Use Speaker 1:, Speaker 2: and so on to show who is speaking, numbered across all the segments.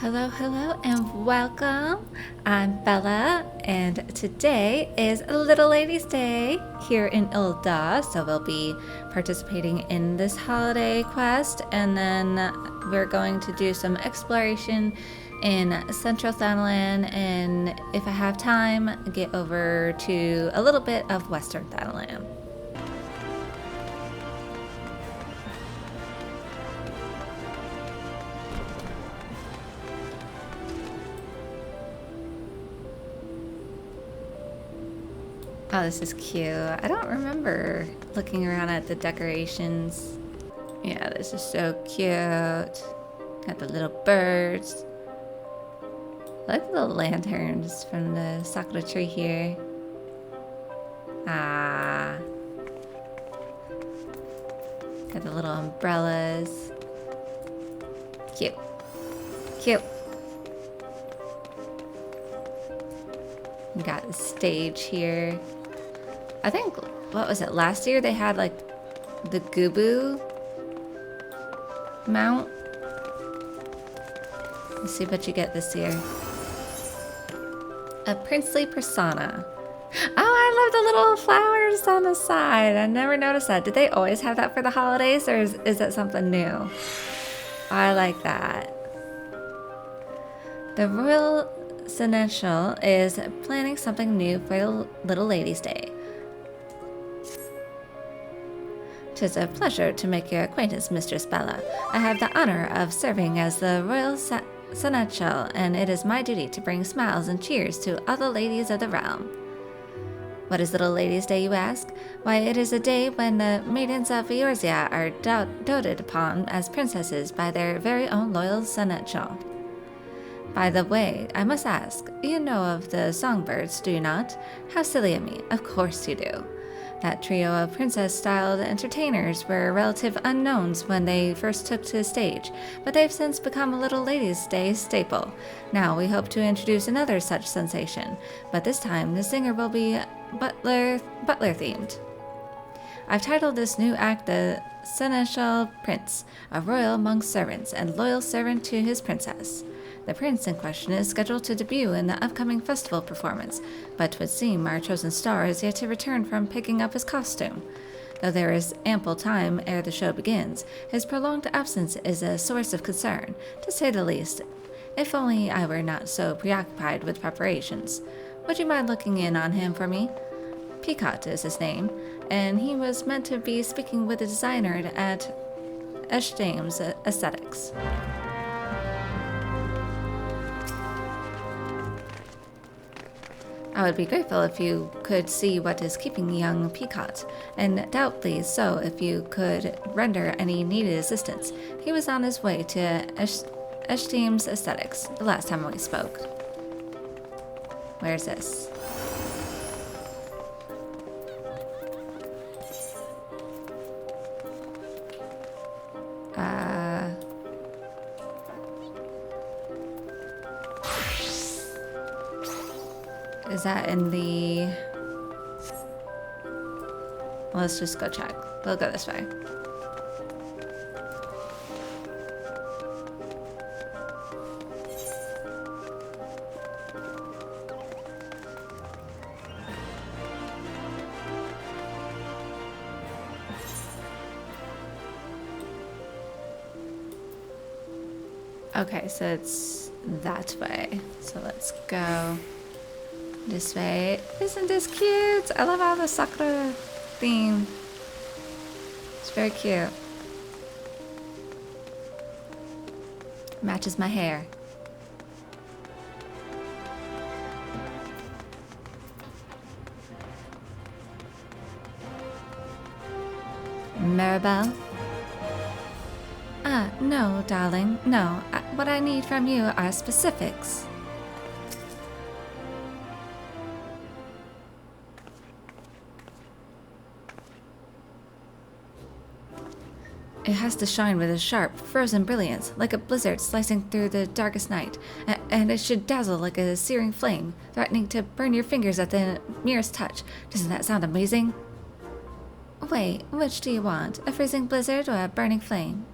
Speaker 1: Hello, hello, and welcome. I'm Bella, and today is Little Ladies' Day here in Ilda, so we'll be participating in this holiday quest, and then we're going to do some exploration in Central Thanalan, and if I have time, get over to a little bit of Western Thanalan. Oh, this is cute. I don't remember looking around at the decorations. Yeah, this is so cute. Got the little birds. I like the little lanterns from the sakura tree here. Ah. Got the little umbrellas. Cute. Cute. We got the stage here. I think, what was it, last year they had like the Gubu mount. Let's see what you get this year. A princely persona. Oh, I love the little flowers on the side. I never noticed that. Did they always have that for the holidays, or is that something new? I like that. The Royal Seneschal is planning something new for Little Ladies' Day. 'Tis a pleasure to make your acquaintance, Mistress Bella. I have the honor of serving as the Royal Seneschal, and it is my duty to bring smiles and cheers to all the ladies of the realm. What is Little Ladies' Day, you ask? Why, it is a day when the maidens of Eorzea are doted upon as princesses by their very own loyal seneschal. By the way, I must ask, you know of the songbirds, do you not? How silly of me. Of course you do. That trio of princess-styled entertainers were relative unknowns when they first took to the stage, but they've since become a Little Ladies' Day staple. Now we hope to introduce another such sensation, but this time the singer will be butler-themed. I've titled this new act the Seneschal Prince, a royal among servants and loyal servant to his princess. The prince in question is scheduled to debut in the upcoming festival performance, but 'twould seem our chosen star is yet to return from picking up his costume. Though there is ample time ere the show begins, his prolonged absence is a source of concern, to say the least. If only I were not so preoccupied with preparations. Would you mind looking in on him for me? Peacock is his name, and he was meant to be speaking with the designer at Eshdame's Aesthetics. I would be grateful if you could see what is keeping young Peacock, and doubly so if you could render any needed assistance. He was on his way to Eshdame's Aesthetics the last time we spoke. Where's this? Is that in the... Let's just go check. We'll go this way. Okay, so it's that way. So let's go this way. Isn't this cute? I love all the sakura theme. It's very cute. Matches my hair. Maribel? No, darling, no. What I need from you are specifics. It has to shine with a sharp, frozen brilliance, like a blizzard slicing through the darkest night, and it should dazzle like a searing flame, threatening to burn your fingers at the merest touch. Doesn't that sound amazing? Wait, which do you want? A freezing blizzard or a burning flame?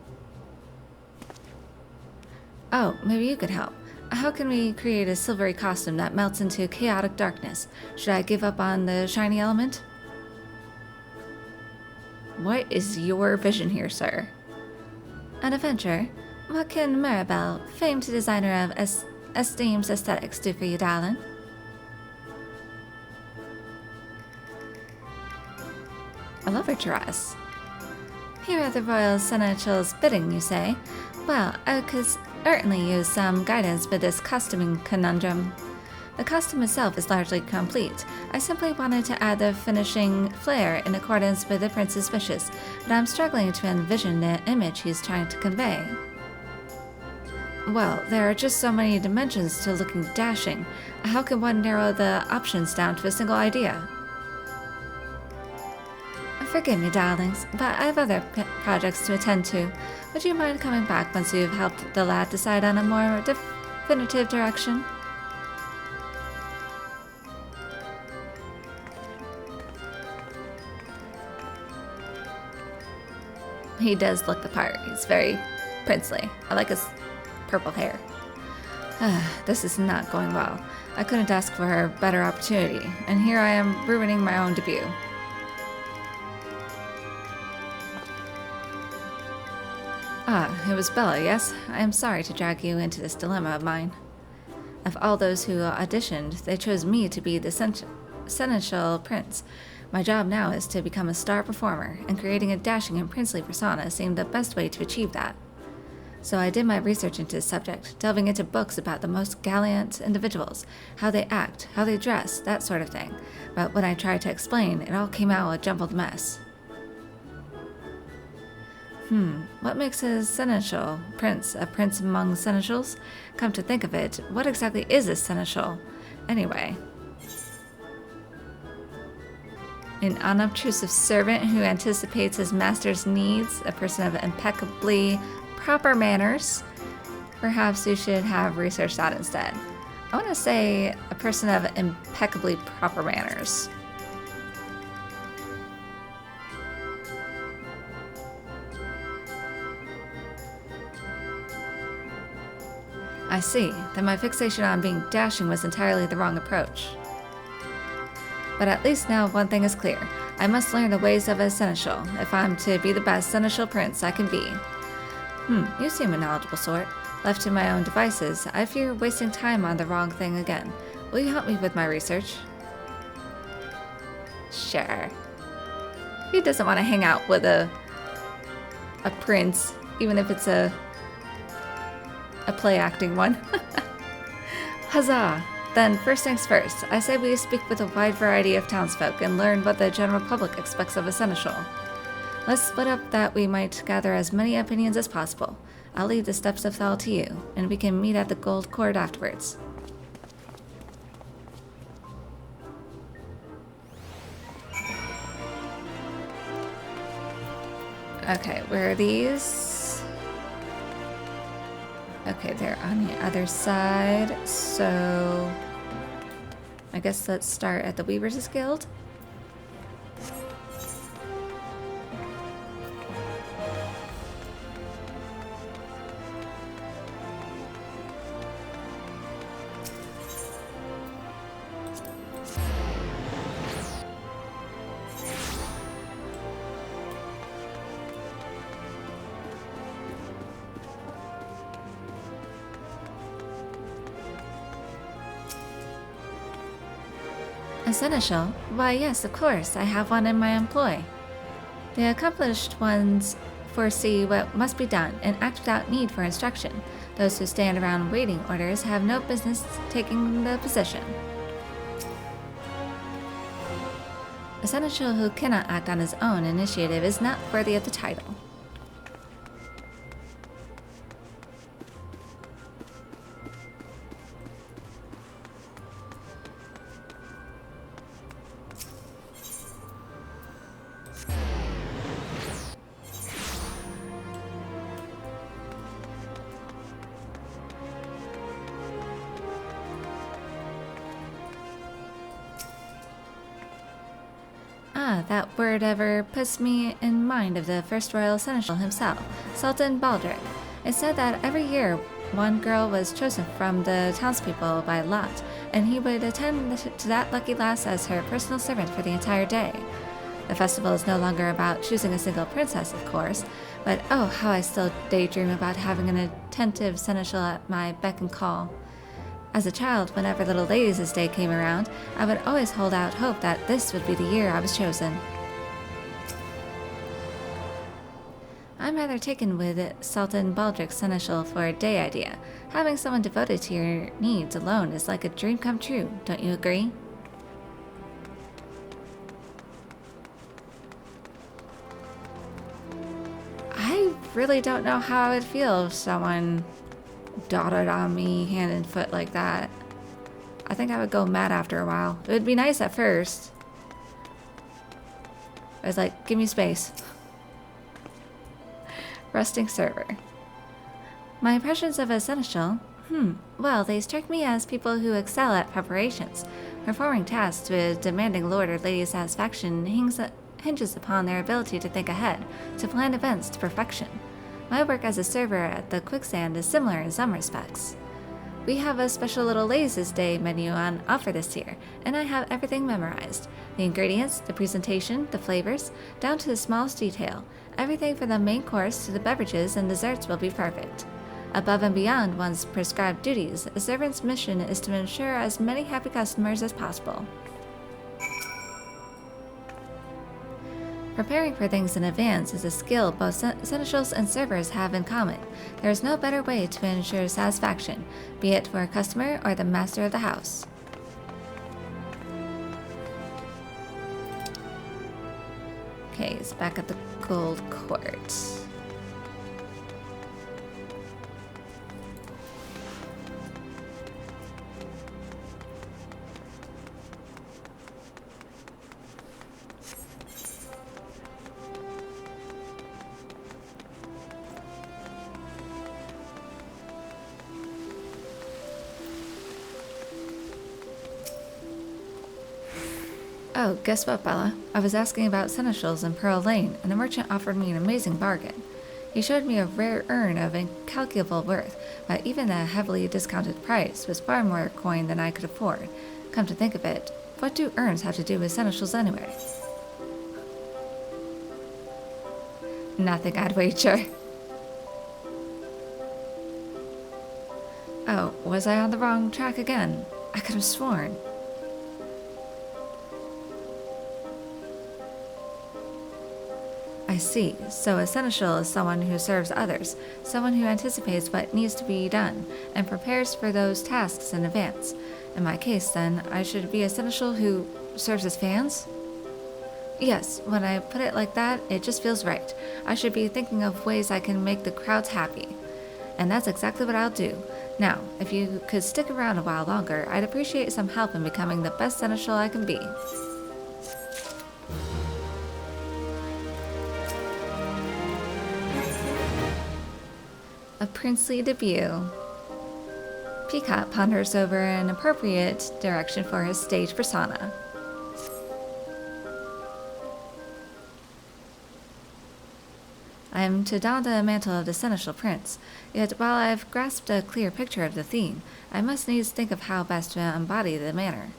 Speaker 1: Oh, maybe you could help. How can we create a silvery costume that melts into chaotic darkness? Should I give up on the shiny element? What is your vision here, sir? An adventure? What can Mirabelle, famed designer of esteemed aesthetics, do for you, darling? A lover dress. Here at the Royal Seneschal's bidding, you say? Well, I could certainly use some guidance with this costuming conundrum. The costume itself is largely complete. I simply wanted to add the finishing flair in accordance with the prince's wishes, but I'm struggling to envision the image he's trying to convey. Well, there are just so many dimensions to looking dashing. How can one narrow the options down to a single idea? Forgive me, darlings, but I have other projects to attend to. Would you mind coming back once you've helped the lad decide on a more definitive direction? He does look the part. He's very princely. I like his purple hair. This is not going well. I couldn't ask for a better opportunity, and here I am ruining my own debut. It was Bella, yes? I am sorry to drag you into this dilemma of mine. Of all those who auditioned, they chose me to be the seneschal prince. My job now is to become a star performer, and creating a dashing and princely persona seemed the best way to achieve that. So I did my research into the subject, delving into books about the most gallant individuals, how they act, how they dress, that sort of thing. But when I tried to explain, it all came out a jumbled mess. What makes a seneschal prince a prince among seneschals? Come to think of it, what exactly is a seneschal, anyway? An unobtrusive servant who anticipates his master's needs, a person of impeccably proper manners. Perhaps you should have researched that instead. I want to say a person of impeccably proper manners. I see, then my fixation on being dashing was entirely the wrong approach. But at least now one thing is clear. I must learn the ways of a seneschal, if I'm to be the best seneschal prince I can be. You seem a knowledgeable sort. Left to my own devices, I fear wasting time on the wrong thing again. Will you help me with my research? Sure. He doesn't want to hang out with a prince, even if it's a play acting one. Huzzah! Then, first things first, I say we speak with a wide variety of townsfolk and learn what the general public expects of a seneschal. Let's split up that we might gather as many opinions as possible. I'll leave the steps of Thal to you, and we can meet at the Gold Court afterwards. Okay, where are these? Okay, they're on the other side, so I guess let's start at the Weavers' Guild. A seneschal? Why, yes, of course. I have one in my employ. The accomplished ones foresee what must be done and act without need for instruction. Those who stand around waiting orders have no business taking the position. A seneschal who cannot act on his own initiative is not worthy of the title. That word ever puts me in mind of the first royal seneschal himself, Sultan Baldric. It said that every year one girl was chosen from the townspeople by lot, and he would attend to that lucky lass as her personal servant for the entire day. The festival is no longer about choosing a single princess, of course, but oh, how I still daydream about having an attentive seneschal at my beck and call. As a child, whenever Little Ladies' Day came around, I would always hold out hope that this would be the year I was chosen. I'm rather taken with Sultan Baldric's seneschal for a day idea. Having someone devoted to your needs alone is like a dream come true, don't you agree? I really don't know how I would feel if someone dotted on me hand and foot like that. I think I would go mad after a while. It would be nice at first. I was like, give me space. Rusting server. My impressions of a seneschal? Well, they strike me as people who excel at preparations. Performing tasks with demanding lord or lady satisfaction hinges upon their ability to think ahead, to plan events to perfection. My work as a server at the Quicksand is similar in some respects. We have a special Little Ladies' Day menu on offer this year, and I have everything memorized. The ingredients, the presentation, the flavors, down to the smallest detail. Everything from the main course to the beverages and desserts will be perfect. Above and beyond one's prescribed duties, a servant's mission is to ensure as many happy customers as possible. Preparing for things in advance is a skill both seneschals and servers have in common. There is no better way to ensure satisfaction, be it for a customer or the master of the house. Okay, it's back at the Gold Court. Oh, guess what, Bella? I was asking about seneschals in Pearl Lane, and the merchant offered me an amazing bargain. He showed me a rare urn of incalculable worth, but even the heavily discounted price was far more coin than I could afford. Come to think of it, what do urns have to do with seneschals anyway? Nothing, I'd wager. Oh, was I on the wrong track again? I could have sworn. I see. So a seneschal is someone who serves others, someone who anticipates what needs to be done, and prepares for those tasks in advance. In my case, then, I should be a seneschal who serves his fans? Yes, when I put it like that, it just feels right. I should be thinking of ways I can make the crowds happy. And that's exactly what I'll do. Now, if you could stick around a while longer, I'd appreciate some help in becoming the best seneschal I can be. A princely debut. Peacock ponders over an appropriate direction for his stage persona. I am to don the mantle of the seneschal prince, yet while I've grasped a clear picture of the theme, I must needs think of how best to embody the manner.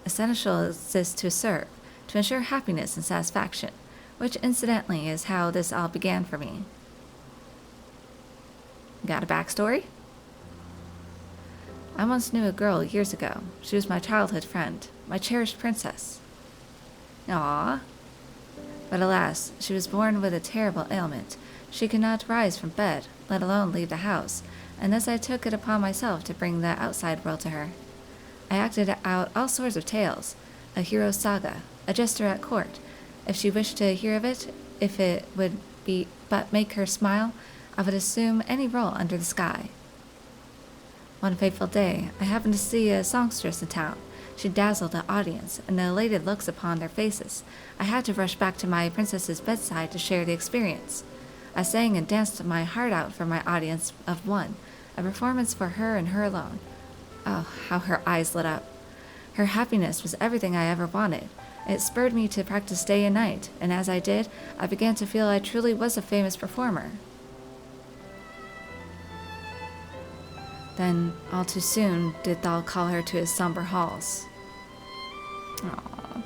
Speaker 1: A seneschal exists to serve, to ensure happiness and satisfaction, which incidentally is how this all began for me. Got a backstory? I once knew a girl years ago. She was my childhood friend, my cherished princess. Aww. But alas, she was born with a terrible ailment. She could not rise from bed, let alone leave the house, and thus I took it upon myself to bring the outside world to her. I acted out all sorts of tales, a hero's saga, a jester at court. If she wished to hear of it, if it would be but make her smile, I would assume any role under the sky. One fateful day, I happened to see a songstress in town. She dazzled the audience, and the elated looks upon their faces. I had to rush back to my princess's bedside to share the experience. I sang and danced my heart out for my audience of one, a performance for her and her alone. Oh, how her eyes lit up. Her happiness was everything I ever wanted. It spurred me to practice day and night, and as I did, I began to feel I truly was a famous performer. Then, all too soon, did Thal call her to his somber halls. Aww.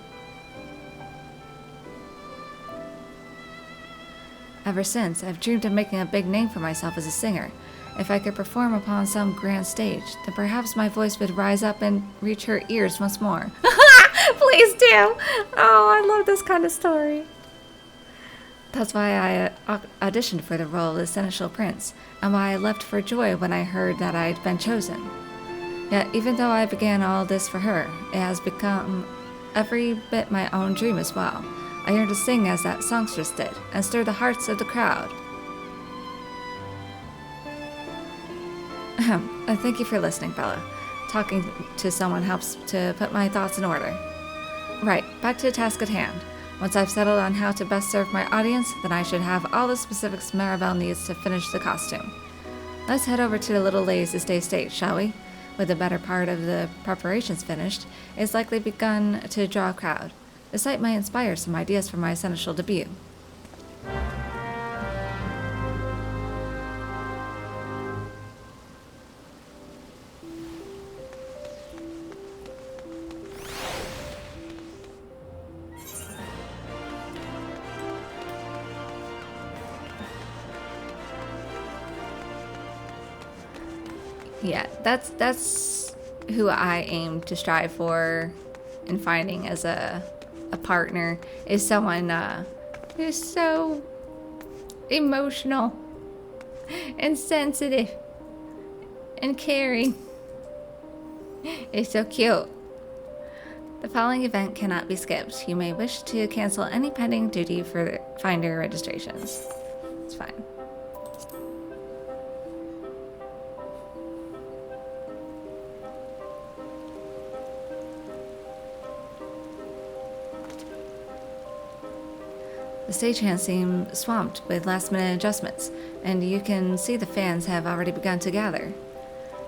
Speaker 1: Ever since, I've dreamed of making a big name for myself as a singer. If I could perform upon some grand stage, then perhaps my voice would rise up and reach her ears once more. Please do! Oh, I love this kind of story. That's why I auditioned for the role as Seneschal Prince, and why I leapt for joy when I heard that I'd been chosen. Yet, even though I began all this for her, it has become every bit my own dream as well. I yearn to sing as that songstress did, and stir the hearts of the crowd. Thank you for listening, Bella. Talking to someone helps to put my thoughts in order. Right, back to the task at hand. Once I've settled on how to best serve my audience, then I should have all the specifics Maribel needs to finish the costume. Let's head over to the Little Lady's Day stage, shall we? With the better part of the preparations finished, it's likely begun to draw a crowd. The sight might inspire some ideas for my seneschal debut. Yeah, that's who I aim to strive for in finding as a partner, is someone who's so emotional and sensitive and caring. It's so cute. The following event cannot be skipped. You may wish to cancel any pending duty for finder registrations. It's fine. The stagehands seem swamped with last-minute adjustments, and you can see the fans have already begun to gather.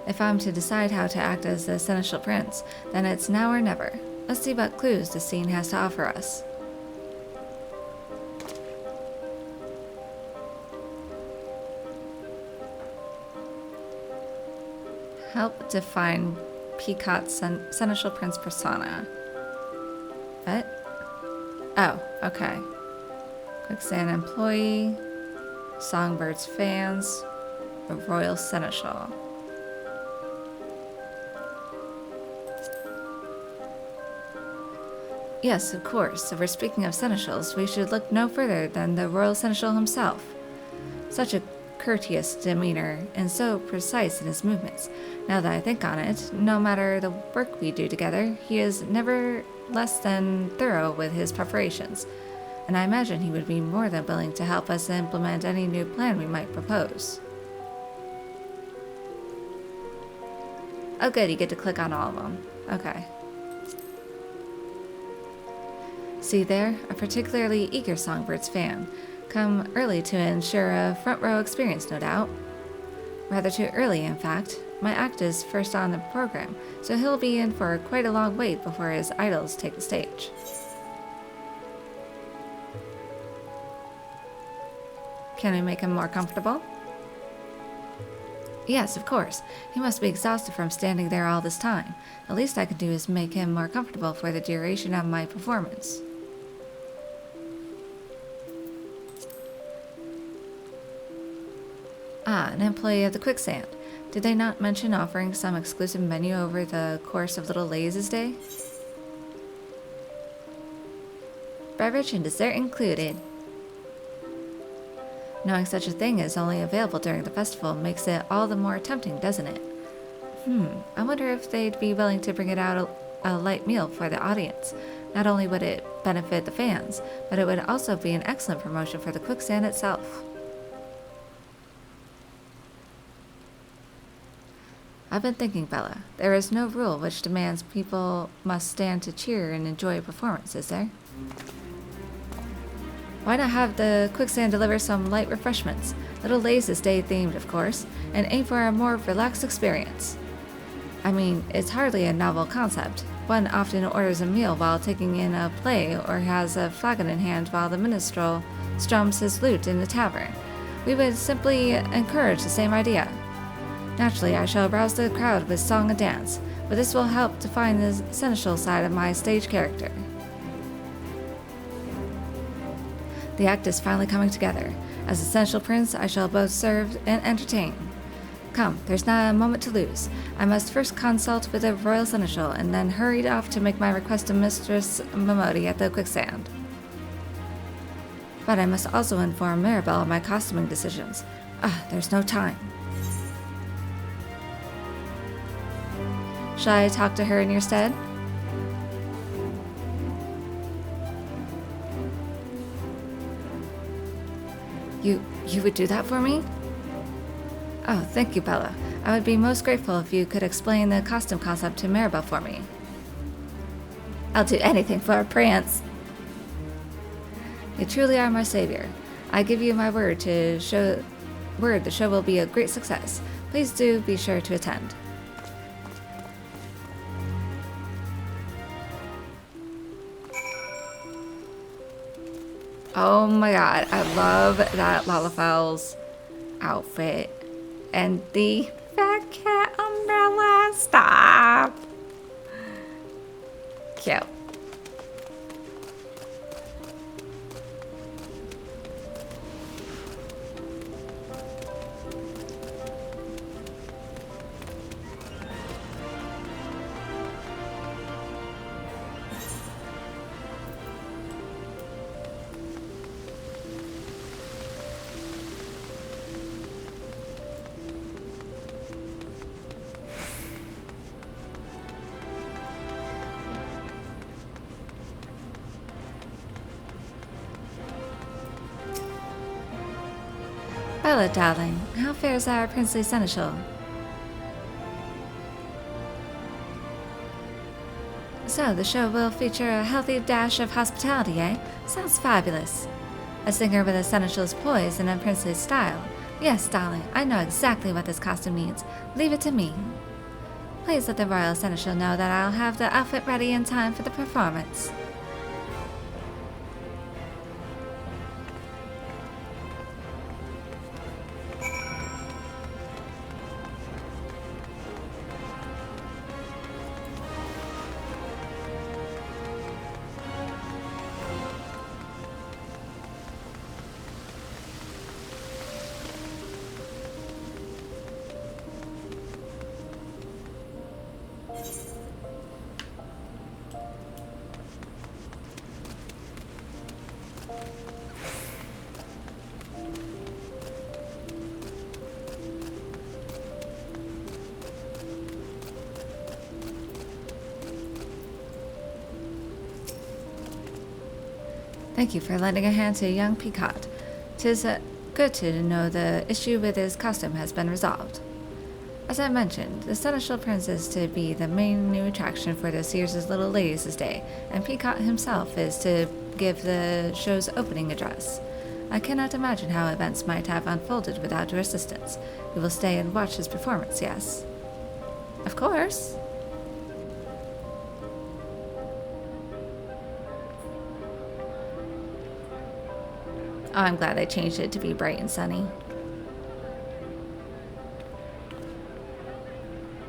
Speaker 1: If I'm to decide how to act as the Seneschal Prince, then it's now or never. Let's see what clues the scene has to offer us. Help define Peacott's Seneschal Prince persona. What? Oh, okay. Quicksand employee, Songbird's fans, the Royal Seneschal. Yes, of course. If we're speaking of seneschals, we should look no further than the Royal Seneschal himself. Such a courteous demeanor and so precise in his movements. Now that I think on it, no matter the work we do together, he is never less than thorough with his preparations. And I imagine he would be more than willing to help us implement any new plan we might propose. Oh good, you get to click on all of them. Okay. See there, a particularly eager Songbirds fan. Come early to ensure a front row experience, no doubt. Rather too early, in fact. My act is first on the program, so he'll be in for quite a long wait before his idols take the stage. Can we make him more comfortable? Yes, of course. He must be exhausted from standing there all this time. The least I can do is make him more comfortable for the duration of my performance. Ah, an employee of the Quicksand. Did they not mention offering some exclusive menu over the course of Little Lady's Day? Beverage and dessert included. Knowing such a thing is only available during the festival makes it all the more tempting, doesn't it? I wonder if they'd be willing to bring it out a light meal for the audience. Not only would it benefit the fans, but it would also be an excellent promotion for the Quicksand itself. I've been thinking, Bella. There is no rule which demands people must stand to cheer and enjoy a performance, is there? Why not have the Quicksand deliver some light refreshments? Little Lady's Day themed, of course, and aim for a more relaxed experience. I mean, it's hardly a novel concept. one often orders a meal while taking in a play or has a flagon in hand while the minstrel strums his lute in the tavern. We would simply encourage the same idea. Naturally, I shall rouse the crowd with song and dance, but this will help define the seneschal side of my stage character. The act is finally coming together. As the seneschal prince, I shall both serve and entertain. Come, there's not a moment to lose. I must first consult with the royal seneschal, and then hurry off to make my request to Mistress Momodi at the quicksand. But I must also inform Maribel of my costuming decisions. There's no time. Shall I talk to her in your stead? You would do that for me? Oh, thank you, Bella. I would be most grateful if you could explain the costume concept to Maribel for me. I'll do anything for a prince. You truly are my savior. I give you my word the show will be a great success. Please do be sure to attend. Oh my god, I love that Lalafell's outfit. And the fat cat umbrella. Stop. Cute. Bella, darling, how fares our princely seneschal? So, the show will feature a healthy dash of hospitality, eh? Sounds fabulous. A singer with a seneschal's poise and a princely style. Yes, darling, I know exactly what this costume means. Leave it to me. Please let the royal seneschal know that I'll have the outfit ready in time for the performance. Thank you for lending a hand to young Picot. 'Tis good to know the issue with his costume has been resolved. As I mentioned, the seneschal prince is to be the main new attraction for this year's Little Ladies' Day, and Picot himself is to give the show's opening address. I cannot imagine how events might have unfolded without your assistance. You will stay and watch his performance, yes? Of course. Oh, I'm glad they changed it to be bright and sunny.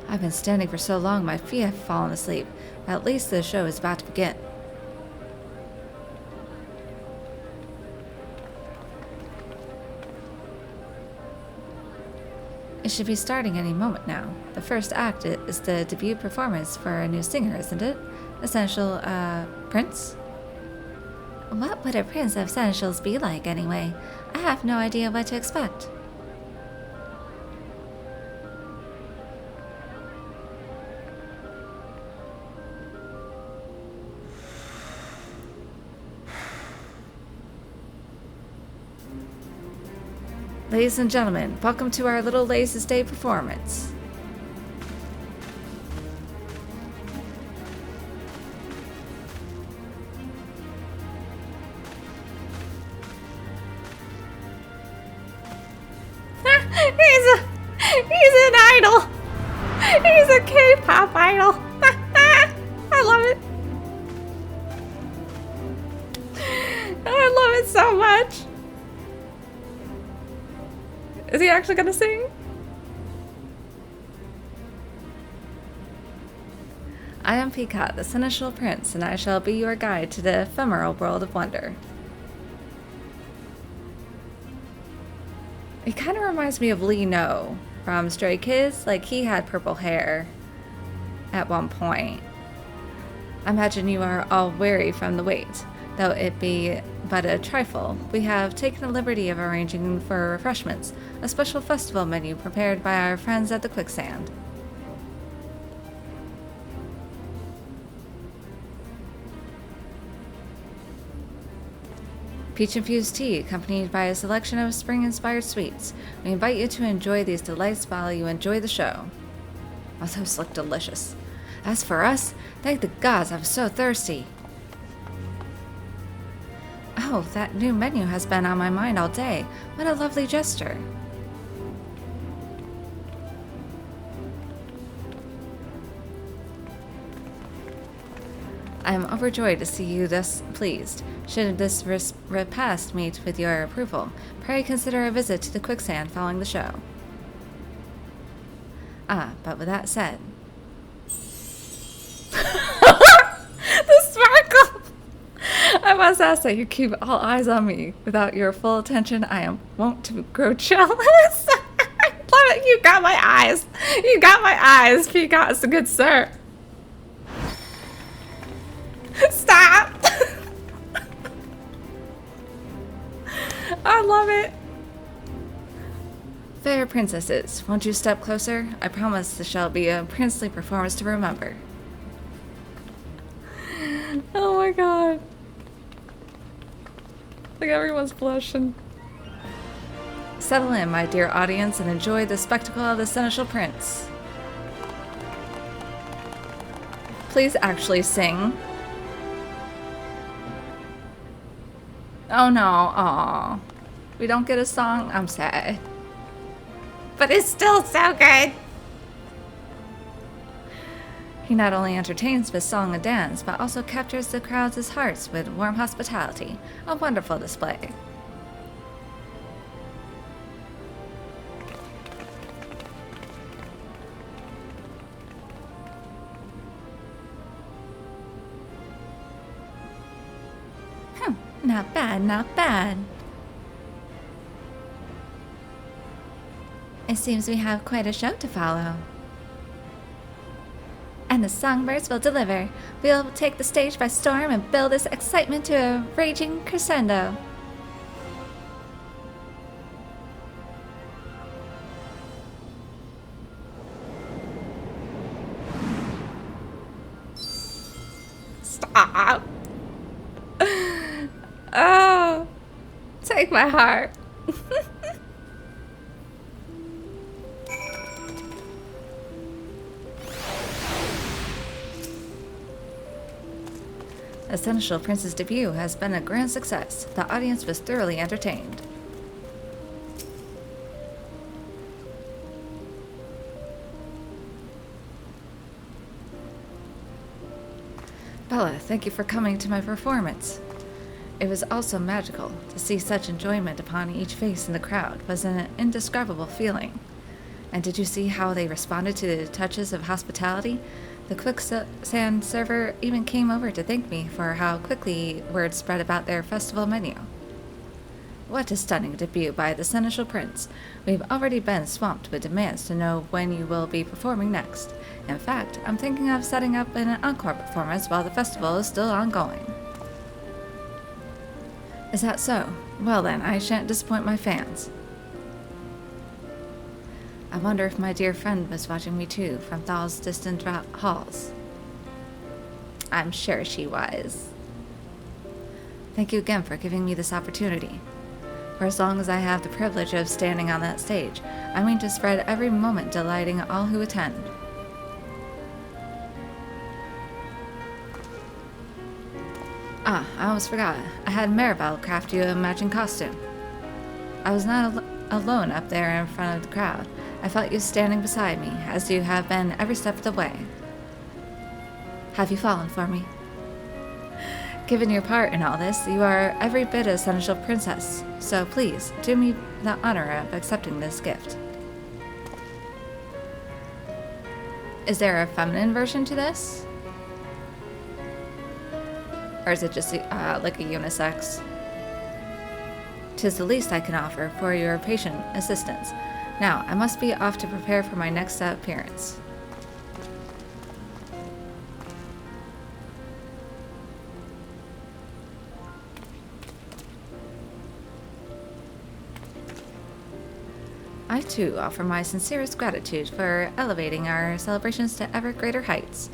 Speaker 1: I've been standing for so long my feet have fallen asleep. At least the show is about to begin. It should be starting any moment now. The first act is the debut performance for a new singer, isn't it? Essential, prince? What would a prince of seneschals be like, anyway? I have no idea what to expect. Ladies and gentlemen, welcome to our Little Ladies' Day performance. He's an idol. He's a K-pop idol. I love it. I love it so much. Is he actually gonna sing? I am Peacock, the Seneschal Prince, and I shall be your guide to the ephemeral world of wonder. He kind of reminds me of Lee No from Stray Kids. Like, he had purple hair at one point. I imagine you are all weary from the wait, though it be but a trifle. We have taken the liberty of arranging for refreshments, a special festival menu prepared by our friends at the Quicksand. Peach-infused tea, accompanied by a selection of spring-inspired sweets. We invite you to enjoy these delights while you enjoy the show. Oh, those look delicious. As for us, thank the gods, I'm so thirsty. Oh, that new menu has been on my mind all day. What a lovely gesture. I am overjoyed to see you thus pleased. Should this repast meet with your approval, pray consider a visit to the Quicksand following the show. But with that said... The sparkle! I must ask that you keep all eyes on me. Without your full attention, I am wont to grow jealous. I love it. You got my eyes. You got my eyes, Peacock, good sir. Stop! I love it. Fair princesses, won't you step closer? I promise this shall be a princely performance to remember. Oh my god. Like, everyone's blushing. Settle in, my dear audience, and enjoy the spectacle of the Seneschal Prince. Please actually sing. Oh no, aw. We don't get a song? I'm sad. But it's still so good! He not only entertains with song and dance, but also captures the crowds' hearts with warm hospitality. A wonderful display. Not bad, not bad. It seems we have quite a show to follow. And the songbirds will deliver. We'll take the stage by storm and build this excitement to a raging crescendo. Stop. Oh, take my heart. The Seneschal Prince's debut has been a grand success. The audience was thoroughly entertained. Bella, thank you for coming to my performance. It was also magical. To see such enjoyment upon each face in the crowd was an indescribable feeling. And did you see how they responded to the touches of hospitality? The Quicksand server even came over to thank me for how quickly word spread about their festival menu. What a stunning debut by the Seneschal Prince. We've already been swamped with demands to know when you will be performing next. In fact, I'm thinking of setting up an encore performance while the festival is still ongoing. Is that so? Well then, I shan't disappoint my fans. I wonder if my dear friend was watching me too, from Thal's distant halls. I'm sure she was. Thank you again for giving me this opportunity. For as long as I have the privilege of standing on that stage, I mean to spread every moment delighting all who attend. Ah, I almost forgot. I had Maribel craft you a matching costume. I was not alone up there in front of the crowd. I felt you standing beside me, as you have been every step of the way. Have you fallen for me? Given your part in all this, you are every bit a seneschal princess, so please, do me the honor of accepting this gift. Is there a feminine version to this? Or is it just like a unisex? 'Tis the least I can offer for your patient assistance. Now, I must be off to prepare for my next appearance. I too offer my sincerest gratitude for elevating our celebrations to ever greater heights.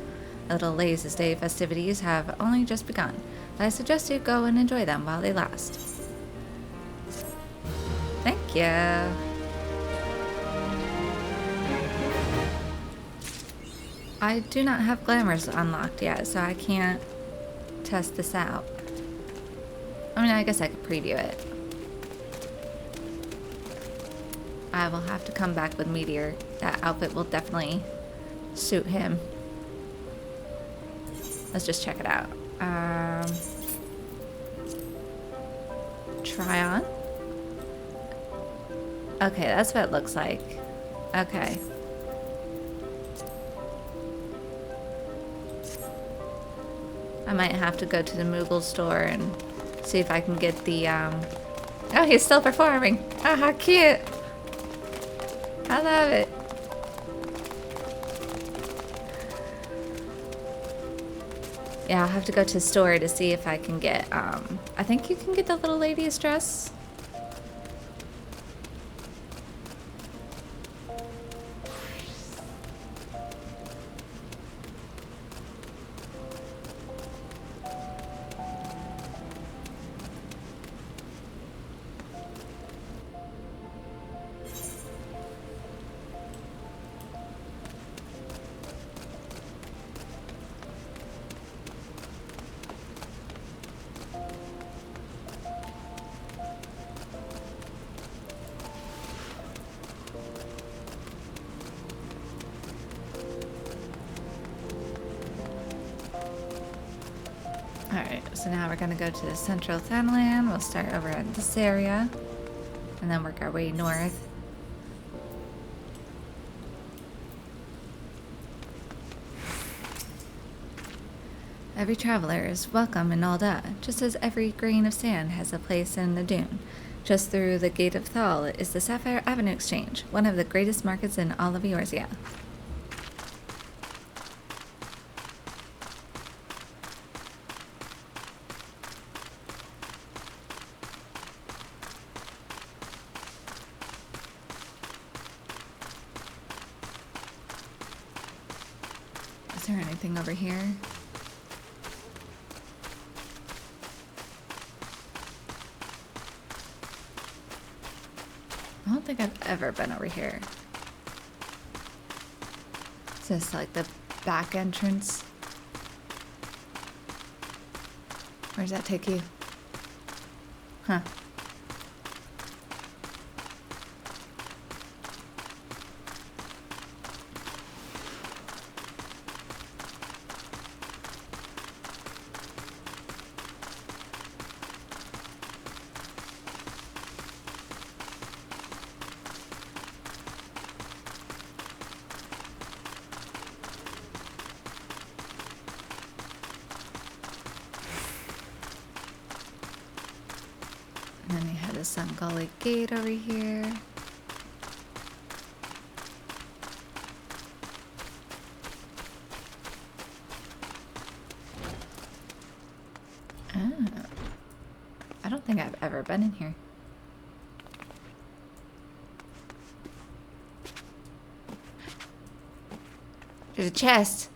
Speaker 1: The little Lays' Day festivities have only just begun, but I suggest you go and enjoy them while they last. Thank you. I do not have Glamours unlocked yet, so I can't test this out. I mean, I guess I could preview it. I will have to come back with Meteor. That outfit will definitely suit him. Let's just check it out. Try on. Okay, that's what it looks like. Okay. I might have to go to the Moogle store and see if I can get the, Oh, he's still performing! Oh, how cute! I love it. Yeah, I'll have to go to the store to see if I can get, I think you can get the little lady's dress. Alright, so now we're gonna go to the central Thanalan. We'll start over at this area and then work our way north. Every traveler is welcome in Alda, just as every grain of sand has a place in the dune. Just through the Gate of Thal is the Sapphire Avenue Exchange, one of the greatest markets in all of Eorzea. Is there anything over here? I don't think I've ever been over here. Is this like the back entrance? Where does that take you? Huh. And then we had a Sungully Gate over here. Oh. I don't think I've ever been in here. There's a chest.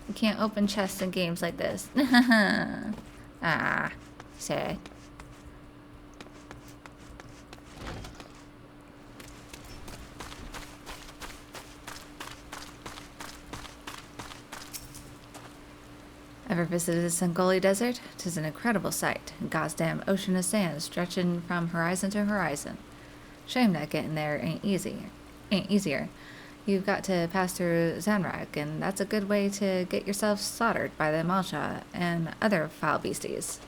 Speaker 1: You can't open chests in games like this. Ah, sad. Ever visited the Sungully Desert? 'Tis an incredible sight. A goddamn ocean of sand stretching from horizon to horizon. Shame that getting there ain't easier. You've got to pass through Zanrak, and that's a good way to get yourself slaughtered by the Malsha and other foul beasties.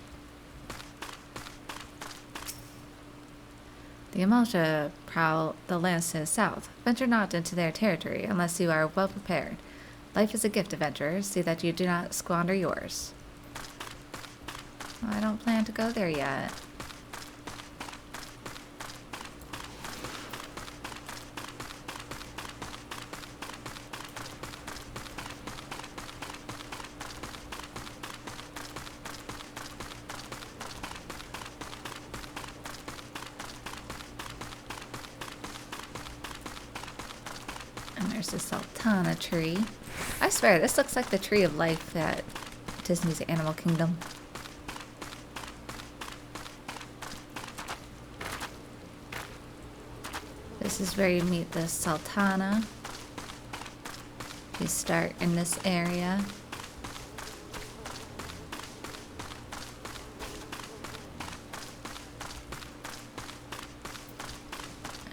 Speaker 1: The Amalsha prowl the lands to the south. Venture not into their territory unless you are well prepared. Life is a gift, adventurer. See that you do not squander yours. Well, I don't plan to go there yet. There's the Sultana tree. I swear, this looks like the tree of life at Disney's Animal Kingdom. This is where you meet the Sultana. You start in this area.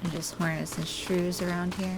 Speaker 1: And just hornets and shrews around here.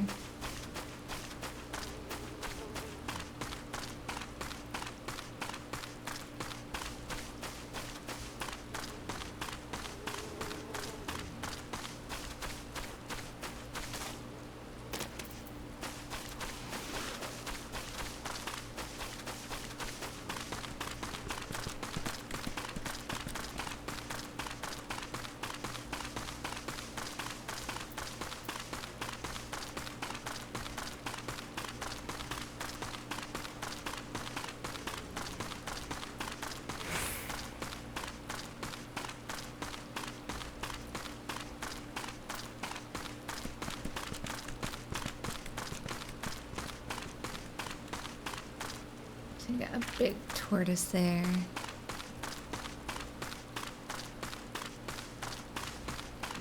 Speaker 1: So you got a big tortoise there.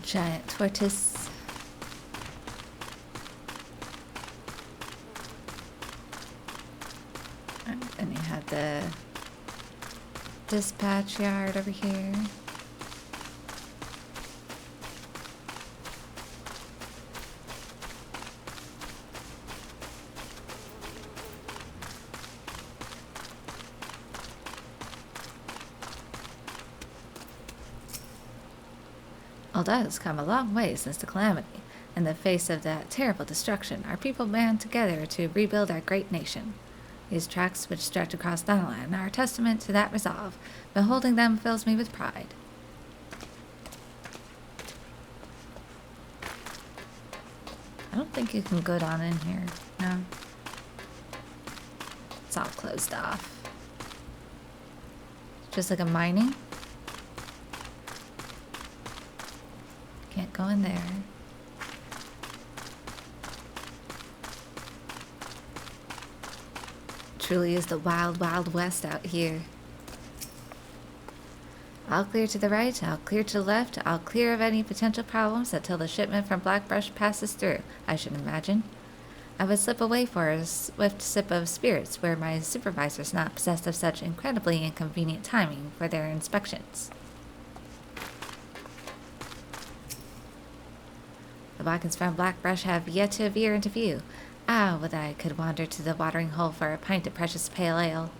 Speaker 1: Giant tortoise. And then you have the dispatch yard over here. Although it's come a long way since the calamity. In the face of that terrible destruction, our people band together to rebuild our great nation. These tracks which stretch across Thanalan are a testament to that resolve. Beholding them fills me with pride. I don't think you can go down in here. No. It's all closed off. Just like a mining. Can't go in there. Truly is the wild, wild west out here. I'll clear to the right, I'll clear to the left, I'll clear of any potential problems until the shipment from Blackbrush passes through, I should imagine. I would slip away for a swift sip of spirits where my supervisor's not possessed of such incredibly inconvenient timing for their inspections. The wagons from Blackbrush have yet to veer into view. Ah, would I could wander to the watering hole for a pint of precious pale ale.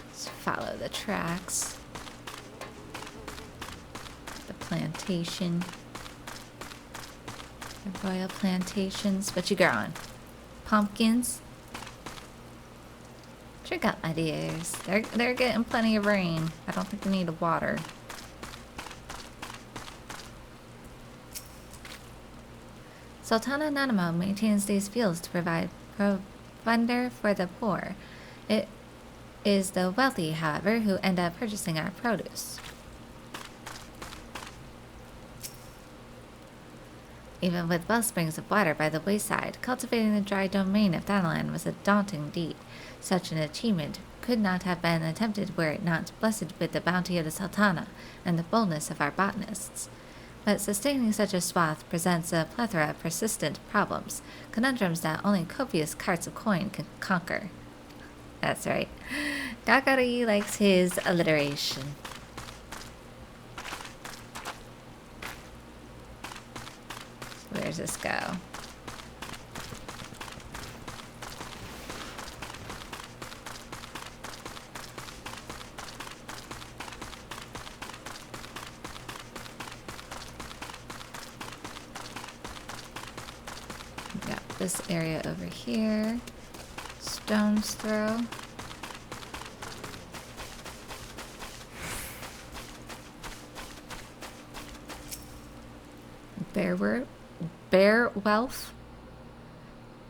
Speaker 1: Let's follow the tracks. The plantation. The royal plantations. What you growing? Pumpkins? Drink up, my dears. They're getting plenty of rain. I don't think they need water. Sultana Nanamo maintains these fields to provide provender for the poor. It is the wealthy, however, who end up purchasing our produce. Even with well springs of water by the wayside, cultivating the dry domain of Thanalan was a daunting deed. Such an achievement could not have been attempted were it not blessed with the bounty of the Sultana and the boldness of our botanists. But sustaining such a swath presents a plethora of persistent problems, conundrums that only copious carts of coin can conquer. That's right. Gakari likes his alliteration. Where does this go? Got this area over here. Stone's throw. Bear wealth?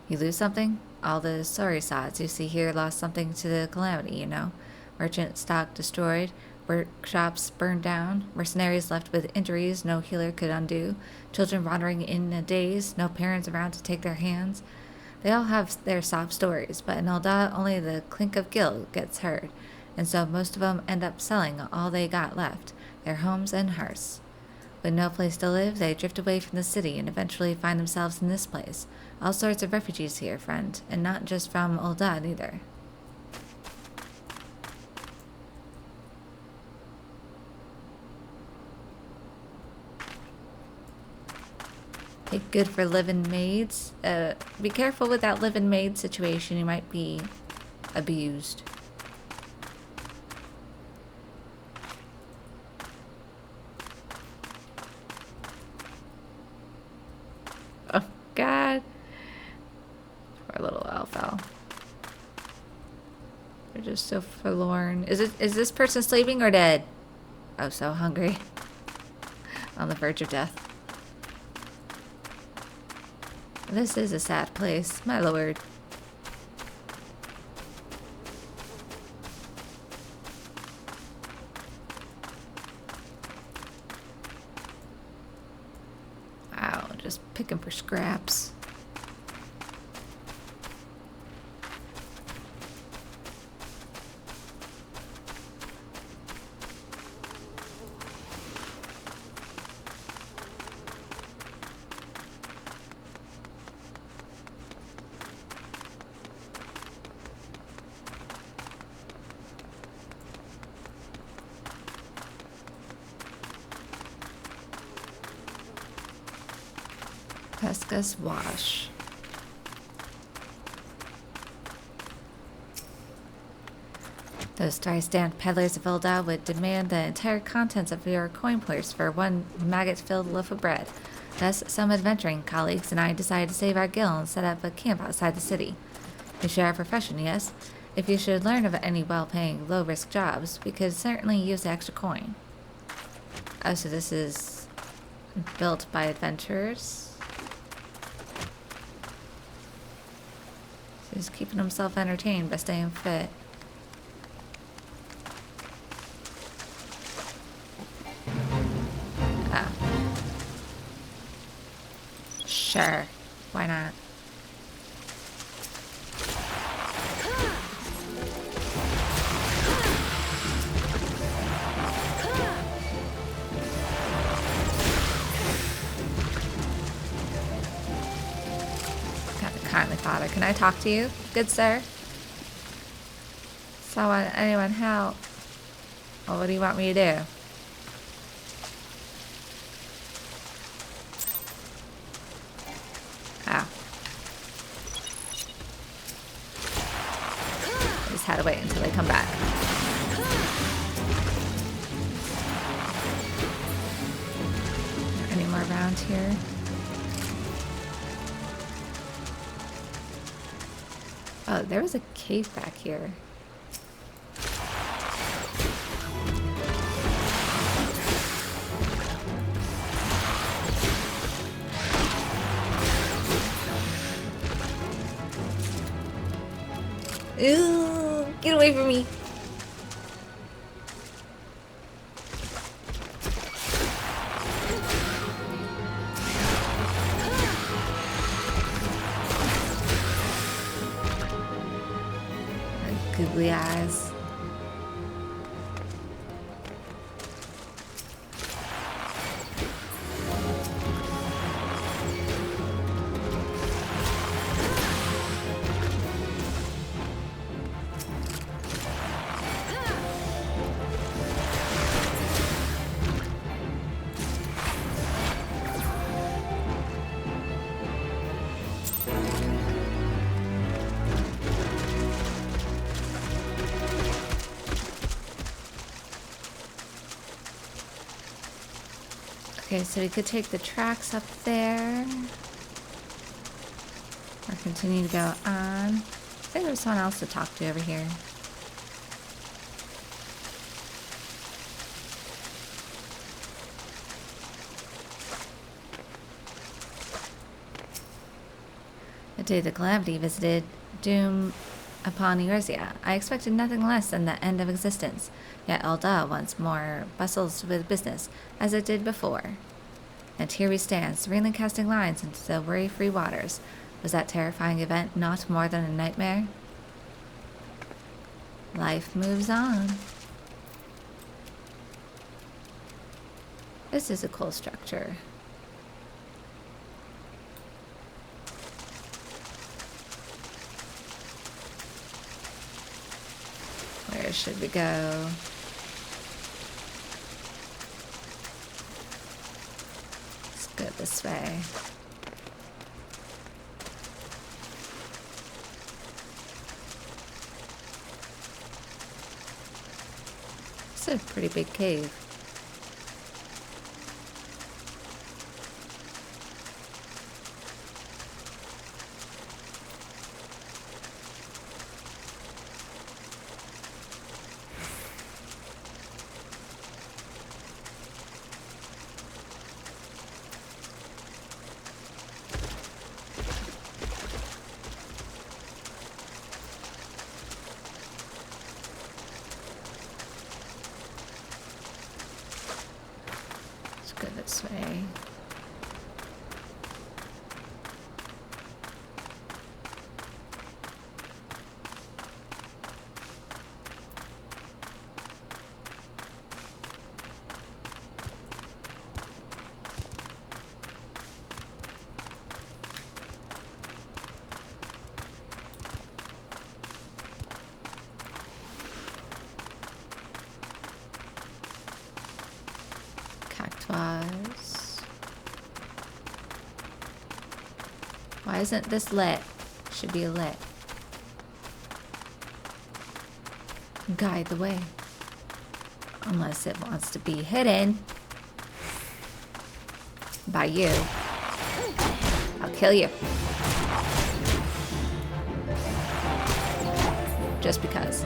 Speaker 1: You lose something? All the sorry sods you see here lost something to the calamity, you know. Merchant stock destroyed, workshops burned down, mercenaries left with injuries no healer could undo, children wandering in a daze, no parents around to take their hands. They all have their sob stories, but in Ul'dah only the clink of guild gets heard, and so most of them end up selling all they got left, their homes and hearths. With no place to live, they drift away from the city and eventually find themselves in this place. All sorts of refugees here, friend, and not just from Ul'dah either. Hey, good for living maids. Be careful with that living maid situation. You might be abused. Oh, God. Poor little Alphal. They're just so forlorn. Is this person sleeping or dead? Oh, so hungry. On the verge of death. This is a sad place, my lord. Wow, just picking for scraps. Pesca's Wash. Those dry-stand peddlers of Ul'dah would demand the entire contents of your coin purse for one maggot-filled loaf of bread. Thus, some adventuring colleagues and I decided to save our guild and set up a camp outside the city. We share our profession, yes? If you should learn of any well-paying, low-risk jobs, we could certainly use the extra coin. Oh, so this is built by adventurers. He's keeping himself entertained by staying fit. Oh. Sure. Why not? Kindly father, can I talk to you, good sir? Someone, anyone help? Well, what do you want me to do? Oh. I just had to wait until they come back. Any more around here? Oh, there was a cave back here. Ooh, get away from me. Googly eyes. Okay, so we could take the tracks up there. Or continue to go on. I think there's someone else to talk to over here. The day the Calamity visited doom upon Eorzea, I expected nothing less than the end of existence. Yet Alda once more bustles with business, as it did before. And here we stand, serenely casting lines into the worry-free waters. Was that terrifying event not more than a nightmare? Life moves on. This is a cool structure. Where should we go? Let's go this way. It's a pretty big cave. Go this way. Why isn't this lit? Should be lit. Guide the way. Unless it wants to be hidden by you. I'll kill you. Just because.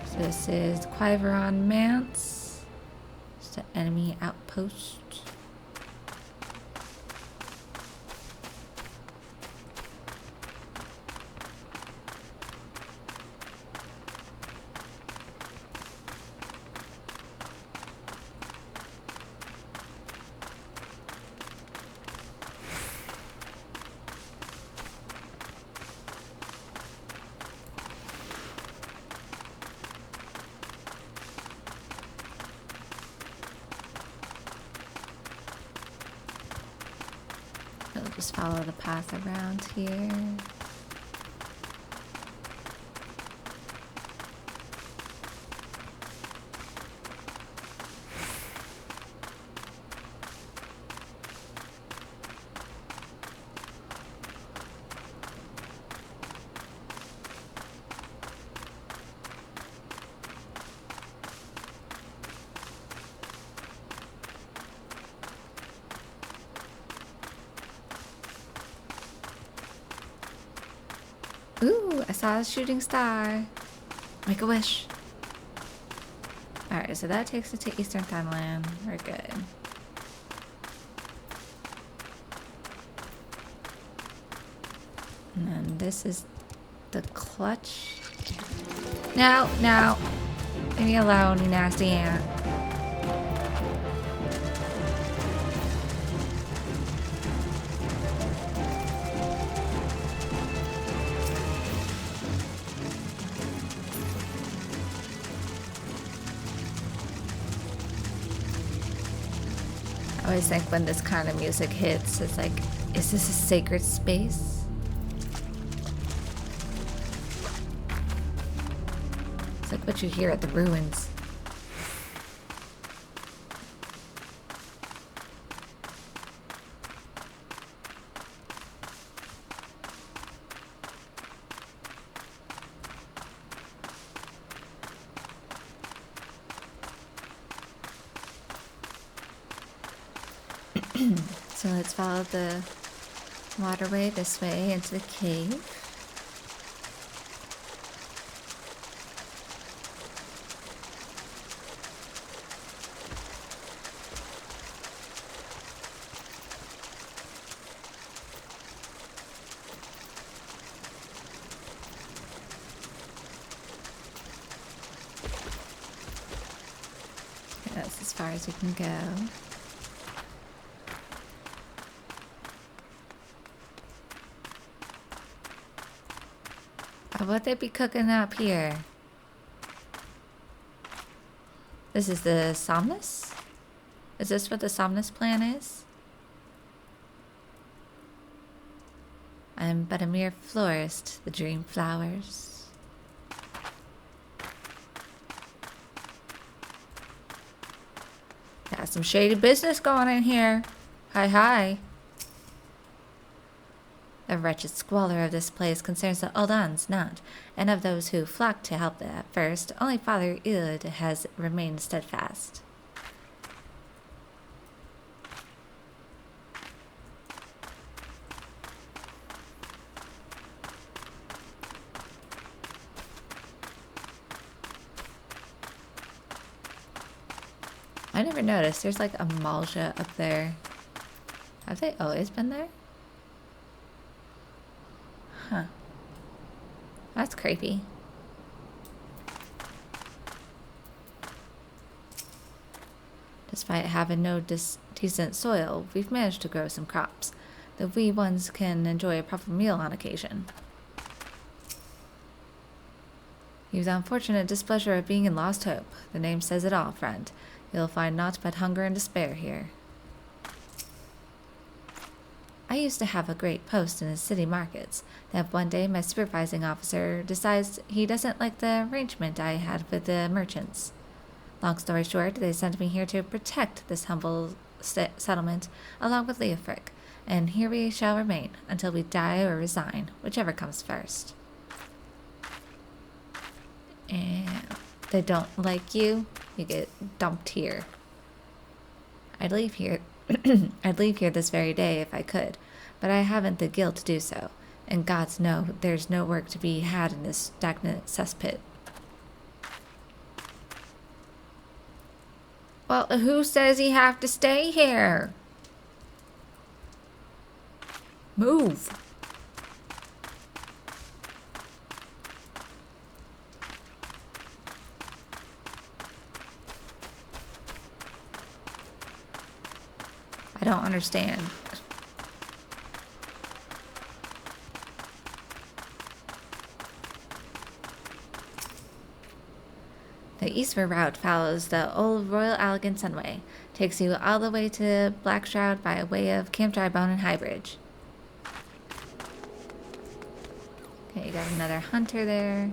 Speaker 1: So this is Quiveron Manse. Just an enemy outpost. We'll just follow the path around here. Ooh, I saw a shooting star. Make a wish. Alright, so that takes us to Eastern Thanalan. We're good. And then this is the clutch. No, no. Leave me alone, you nasty ant. I always think when this kind of music hits, it's like, is this a sacred space? It's like what you hear at the ruins. So let's follow the waterway this way into the cave. That's as far as we can go. What they be cooking up here? This is the Somnus? Is this what the Somnus plan is? I'm but a mere florist, the dream flowers. Got some shady business going in here. Hi, hi. The wretched squalor of this place concerns the Aldans not, and of those who flocked to help at first, only Father Ilid has remained steadfast. I never noticed. There's like a Malja up there. Have they always been there? Huh. That's creepy. Despite having no decent soil, we've managed to grow some crops. The wee ones can enjoy a proper meal on occasion. You've the unfortunate displeasure of being in Lost Hope. The name says it all, friend. You'll find naught but hunger and despair here. I used to have a great post in the city markets. Then one day my supervising officer decides he doesn't like the arrangement I had with the merchants. Long story short, they sent me here to protect this humble settlement along with Leofric, and here we shall remain until we die or resign, whichever comes first. And they don't like you, you get dumped here. I'd leave here this very day if I could, but I haven't the guilt to do so, and gods know there's no work to be had in this stagnant cesspit. Well, who says you have to stay here? Move. I don't understand. The eastward route follows the old Royal Allegan Sunway. Takes you all the way to Blackshroud by way of Camp Drybone and Highbridge. Okay, you got another hunter there.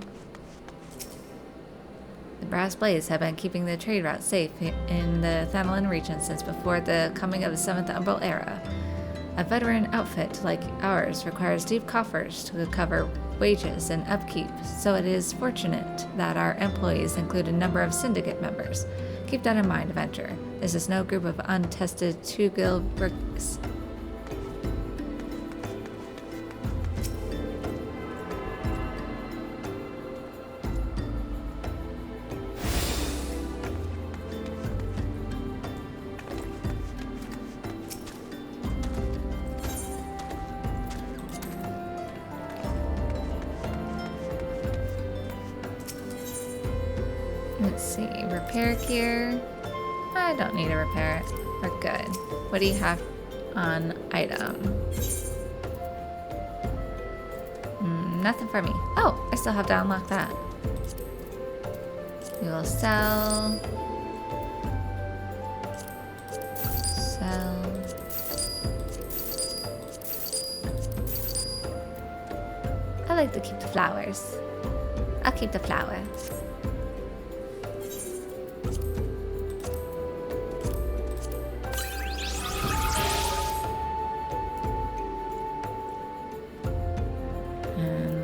Speaker 1: The Brass Blades have been keeping the trade route safe in the Thanalan region since before the coming of the 7th Umbral era. A veteran outfit like ours requires deep coffers to cover wages and upkeep, so it is fortunate that our employees include a number of syndicate members. Keep that in mind, Adventurer. This is no group of untested two-guild bricks. Let's see, repair gear. I don't need to repair it. We're good. What do you have on item? Nothing for me. Oh, I still have to unlock that. We will sell. Sell. I like to keep the flowers. I'll keep the flowers.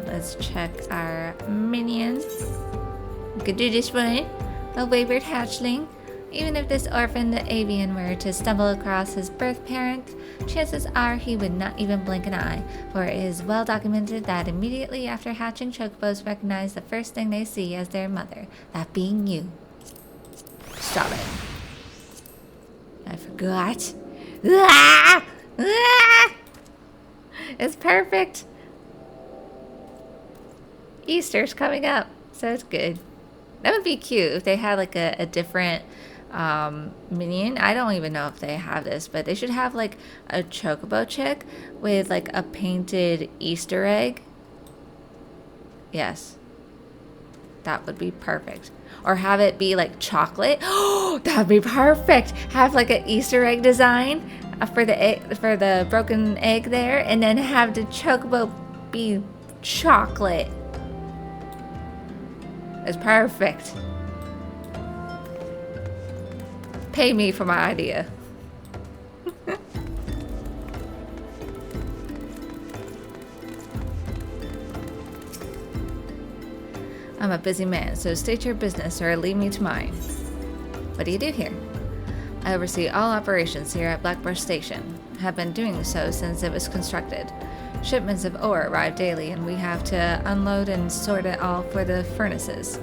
Speaker 1: Let's check our minions. We could do this one. A wayward hatchling. Even if this orphaned avian were to stumble across his birth parent, chances are he would not even blink an eye, for it is well documented that immediately after hatching, chocobos recognize the first thing they see as their mother, that being you. Stop it. I forgot. Ah! Ah! It's perfect. Easter's coming up, so it's good. That would be cute if they had like a different minion. I don't even know if they have this, but they should have like a chocobo chick with like a painted Easter egg. Yes, that would be perfect. Or have it be like chocolate. Oh, that would be perfect. Have like an Easter egg design for the egg, for the broken egg there, and then have the chocobo be chocolate. It's perfect. Pay me for my idea. I'm a busy man, so state your business or leave me to mine. What do you do here? I oversee all operations here at Blackbrush Station. Have been doing so since it was constructed. Shipments of ore arrive daily, and we have to unload and sort it all for the furnaces.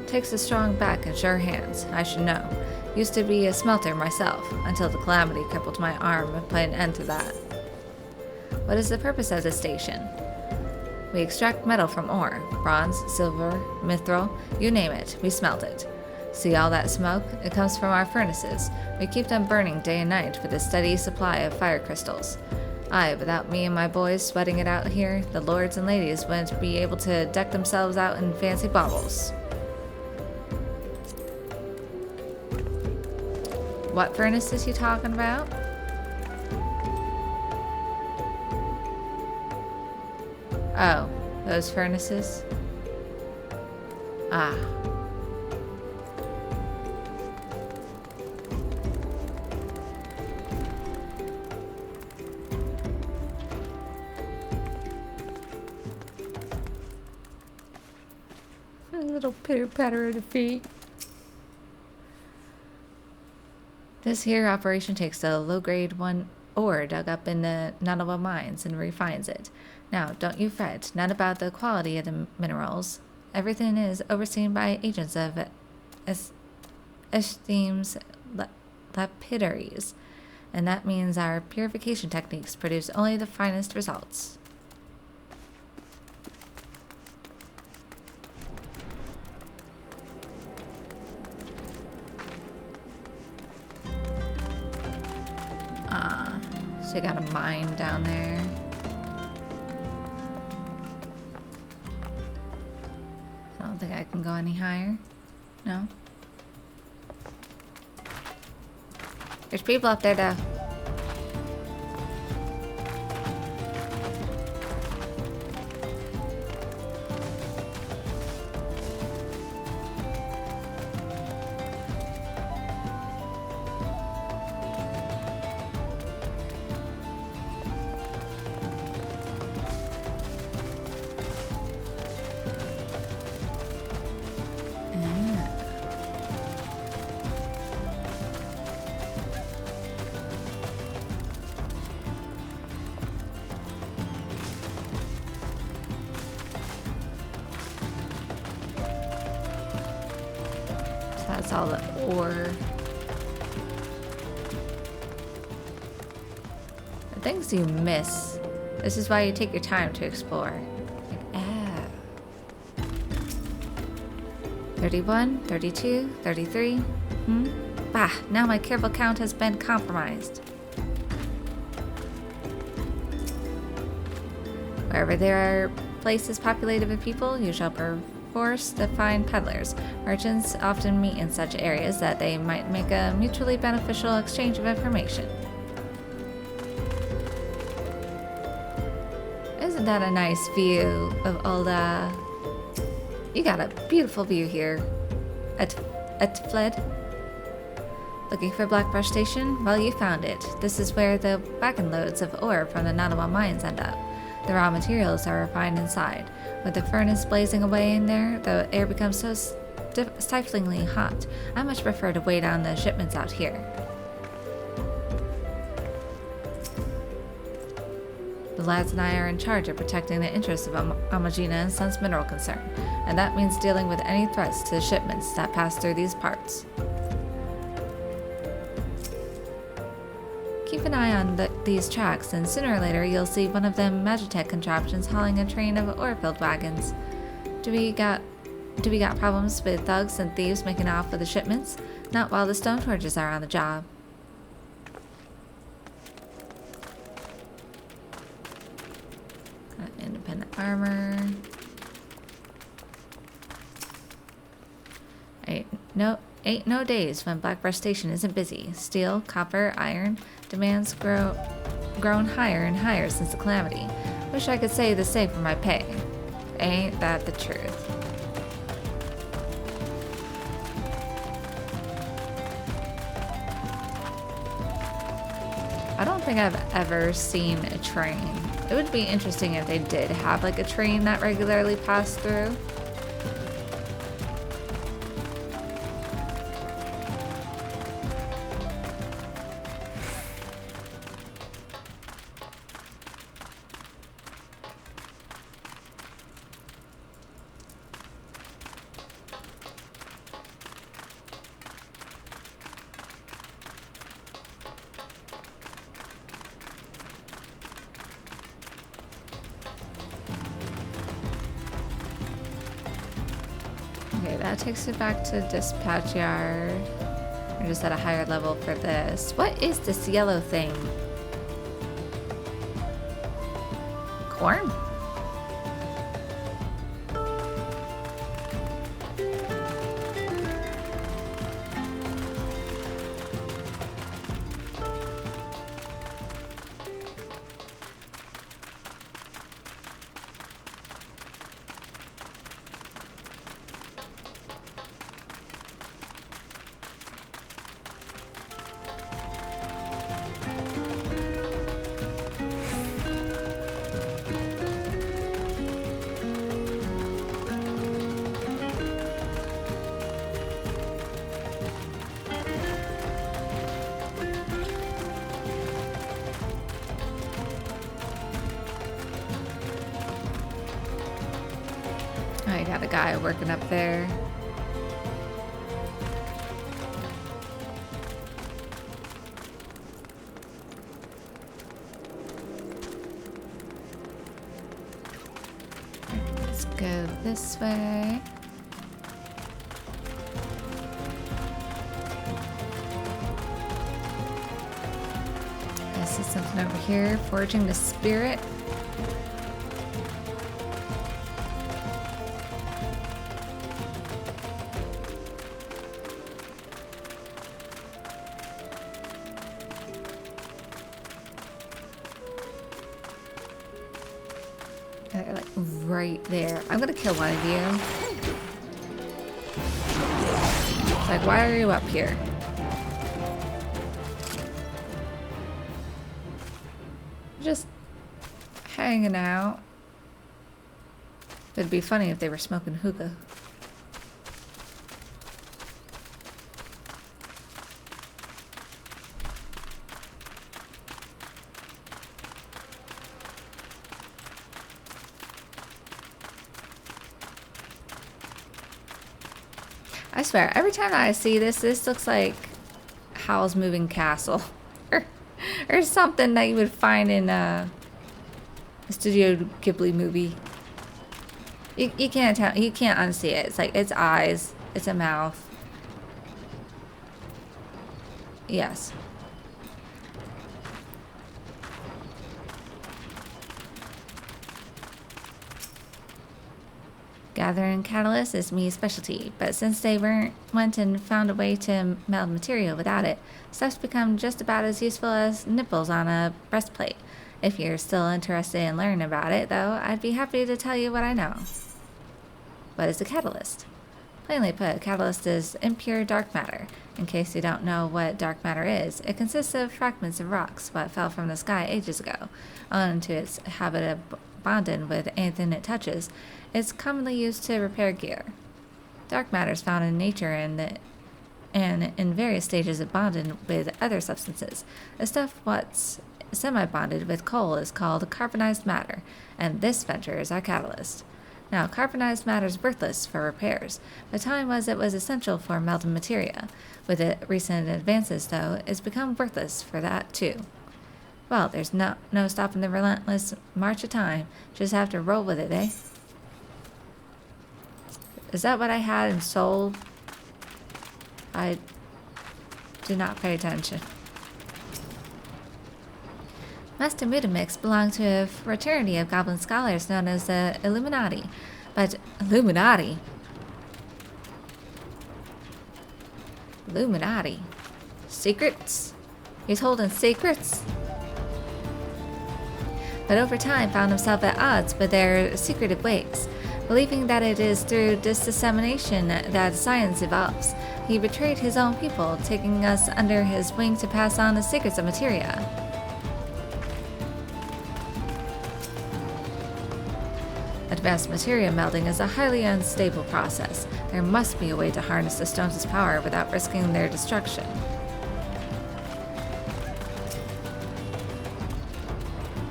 Speaker 1: Takes a strong back and sure hands, I should know. Used to be a smelter myself, until the calamity crippled my arm and put an end to that. What is the purpose of the station? We extract metal from ore. Bronze, silver, mithril, you name it, we smelt it. See all that smoke? It comes from our furnaces. We keep them burning day and night with a steady supply of fire crystals. Aye, without me and my boys sweating it out here, the lords and ladies wouldn't be able to deck themselves out in fancy baubles. What furnace is he talking about? Oh, those furnaces? Ah. A little pitter-patter of the feet. This here operation takes the low-grade one ore dug up in the Thanalan mines and refines it. Now, don't you fret, not about the quality of the minerals. Everything is overseen by agents of Esteem's lapidaries, and that means our purification techniques produce only the finest results. So you got a mine down there. I don't think I can go any higher. No. There's people up there though. That's all the ore. The things you miss. This is why you take your time to explore. Like, 31, 32, 33. Bah, now my careful count has been compromised. Wherever there are places populated with people, you shall force to find peddlers. Merchants often meet in such areas that they might make a mutually beneficial exchange of information. Isn't that a nice view of Ulda? You got a beautiful view here. At Fled? Looking for Blackbrush Station? Well, you found it. This is where the wagon loads of ore from the Thanalan mines end up. The raw materials are refined inside. With the furnace blazing away in there, the air becomes so stiflingly hot. I much prefer to wait on the shipments out here. The lads and I are in charge of protecting the interests of Amagina and Sons Mineral Concern, and that means dealing with any threats to the shipments that pass through these parts. Keep an eye on these tracks, and sooner or later you'll see one of them Magitech contraptions hauling a train of ore-filled wagons. Do we got problems with thugs and thieves making off with the shipments? Not while the stone torches are on the job. Independent armor. Ain't no days when Blackbrush Station isn't busy. Steel, copper, iron demands grown higher and higher since the calamity. Wish I could say the same for my pay. Ain't that the truth? I don't think I've ever seen a train. It would be interesting if they did have like a train that regularly passed through. Okay, that takes it back to dispatch yard. We're just at a higher level for this. What is this yellow thing? Corn? I got a guy working up there. Let's go this way. I see something over here. Forging the spirit. Like right there. I'm gonna kill one of you. It's like, why are you up here? Just hanging out. It'd be funny if they were smoking hookah. I swear, every time I see this looks like Howl's Moving Castle. or something that you would find in a Studio Ghibli movie. You can't tell, you can't unsee it. It's like, it's eyes, it's a mouth. Yes. Gathering catalyst is me specialty, but since they went and found a way to meld material without it, stuff's become just about as useful as nipples on a breastplate. If you're still interested in learning about it, though, I'd be happy to tell you what I know. What is a catalyst? Plainly put, a catalyst is impure dark matter. In case you don't know what dark matter is, it consists of fragments of rocks what fell from the sky ages ago. Owing to its habit of bonding with anything it touches, it's commonly used to repair gear. Dark matters found in nature and in various stages of bonding with other substances. The stuff what's semi-bonded with coal is called carbonized matter, and this venture is our catalyst. Now, carbonized matter is worthless for repairs, but time was it was essential for melted materia. With the recent advances, though, it's become worthless for that, too. Well, there's no stopping the relentless march of time. Just have to roll with it, eh? Is that what I had in Soul? I did not pay attention. Master Mudamix belonged to a fraternity of goblin scholars known as the Illuminati. But Illuminati? Illuminati? Secrets? He's holding secrets? But over time found himself at odds with their secretive ways. Believing that it is through this dissemination that science evolves, he betrayed his own people, taking us under his wing to pass on the secrets of materia. Advanced materia melding is a highly unstable process. There must be a way to harness the stones' power without risking their destruction.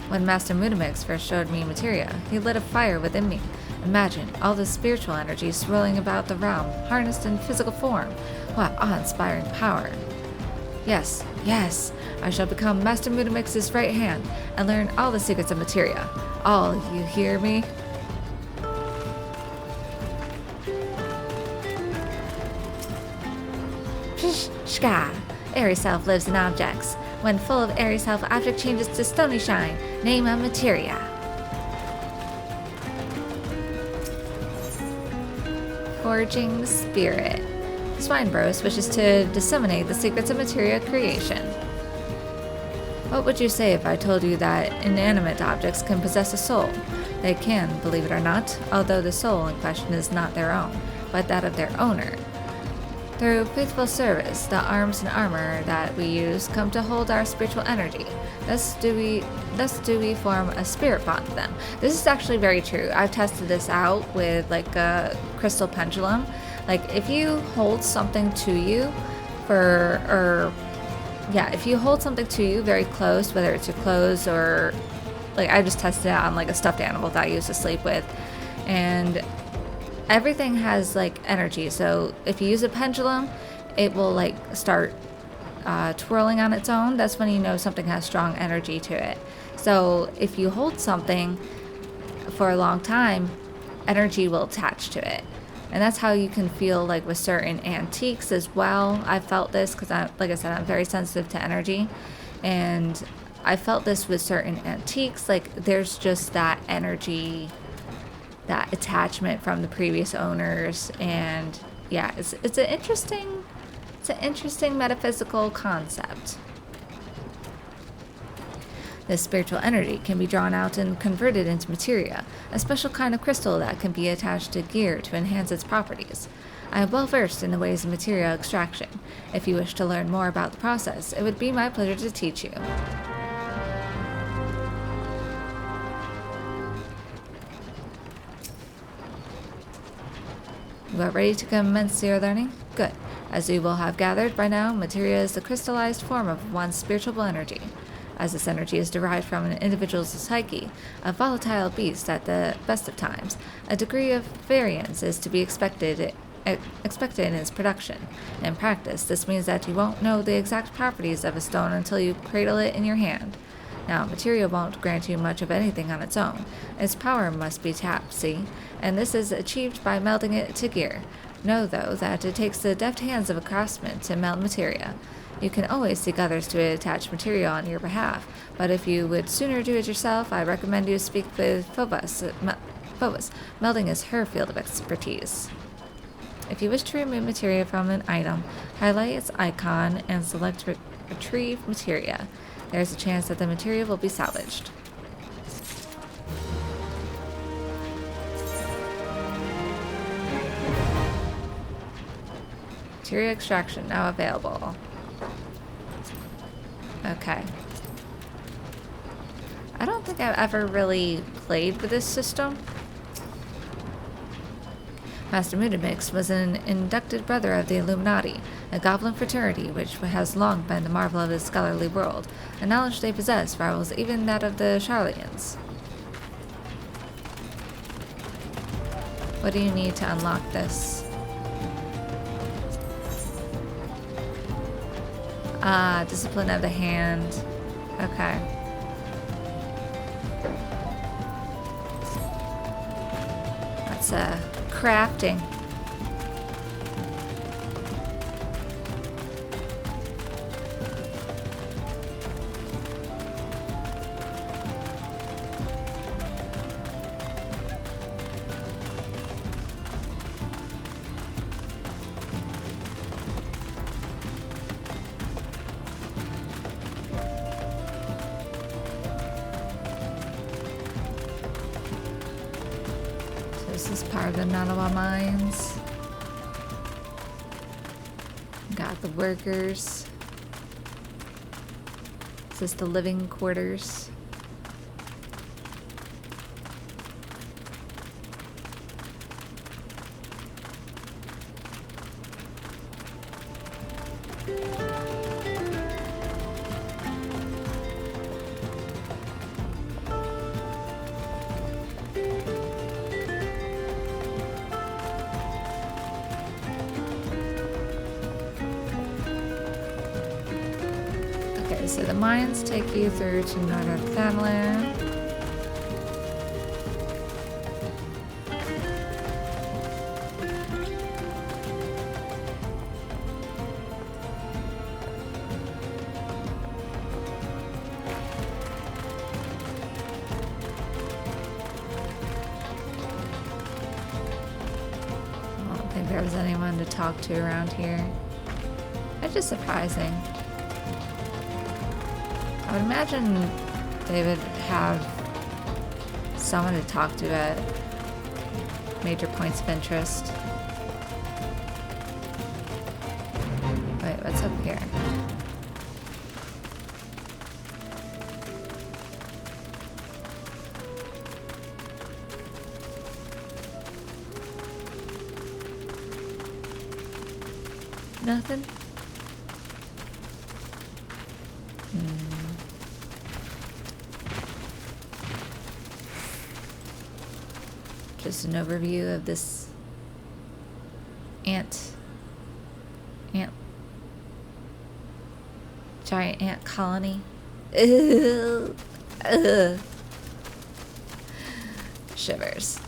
Speaker 1: When Master Mudamix first showed me materia, he lit a fire within me. Imagine all the spiritual energy swirling about the realm, harnessed in physical form. What awe-inspiring power. Yes, yes, I shall become Master Mudamix's right hand and learn all the secrets of materia. All, you hear me? Shka! Airy Self lives in objects. When full of Airy Self, object changes to stony shine. Name of materia. Forging Spirit. Swinebros wishes to disseminate the secrets of materia creation. What would you say if I told you that inanimate objects can possess a soul? They can, believe it or not, although the soul in question is not their own, but that of their owner. Through faithful service, the arms and armor that we use come to hold our spiritual energy. Thus do we form a spirit bond with them. This is actually very true. I've tested this out with like a crystal pendulum. Like if you hold something to you if you hold something to you very close, whether it's your clothes or like I just tested it on like a stuffed animal that I used to sleep with, and everything has like energy. So if you use a pendulum, it will like start twirling on its own. That's when you know something has strong energy to it. So if you hold something for a long time, energy will attach to it. And that's how you can feel like with certain antiques as well. I felt this because like I said, I'm very sensitive to energy, and I felt this with certain antiques. Like there's just that energy, that attachment from the previous owners. And yeah, it's an interesting metaphysical concept. This spiritual energy can be drawn out and converted into materia, a special kind of crystal that can be attached to gear to enhance its properties. I am well versed in the ways of material extraction. If you wish to learn more about the process, it would be my pleasure to teach you. You are ready to commence your learning? Good. As you will have gathered by now, materia is the crystallized form of one's spiritual energy. As this energy is derived from an individual's psyche, a volatile beast at the best of times, a degree of variance is to be expected in its production. In practice, this means that you won't know the exact properties of a stone until you cradle it in your hand. Now, materia won't grant you much of anything on its own. Its power must be tapped, see? And this is achieved by melding it to gear. Know, though, that it takes the deft hands of a craftsman to meld materia. You can always seek others to attach material on your behalf, but if you would sooner do it yourself, I recommend you speak with Phobos. Melding is her field of expertise. If you wish to remove materia from an item, highlight its icon and select Retrieve Materia. There is a chance that the materia will be salvaged. Materia extraction now available. Okay. I don't think I've ever really played with this system. Master Mudamix was an inducted brother of the Illuminati, a goblin fraternity which has long been the marvel of the scholarly world. The knowledge they possess rivals even that of the Charlatians. What do you need to unlock this? Ah, discipline of the hand. Okay. That's crafting. This is part of the Nanawa mines. Got the workers. Is this the living quarters? So the mines take you through to northern Thanalan. I don't think there was anyone to talk to around here. That's just surprising. I would imagine they would have someone to talk to at major points of interest. Wait, what's up here? Nothing? Just an overview of this giant ant colony. Ugh. Ugh. Shivers.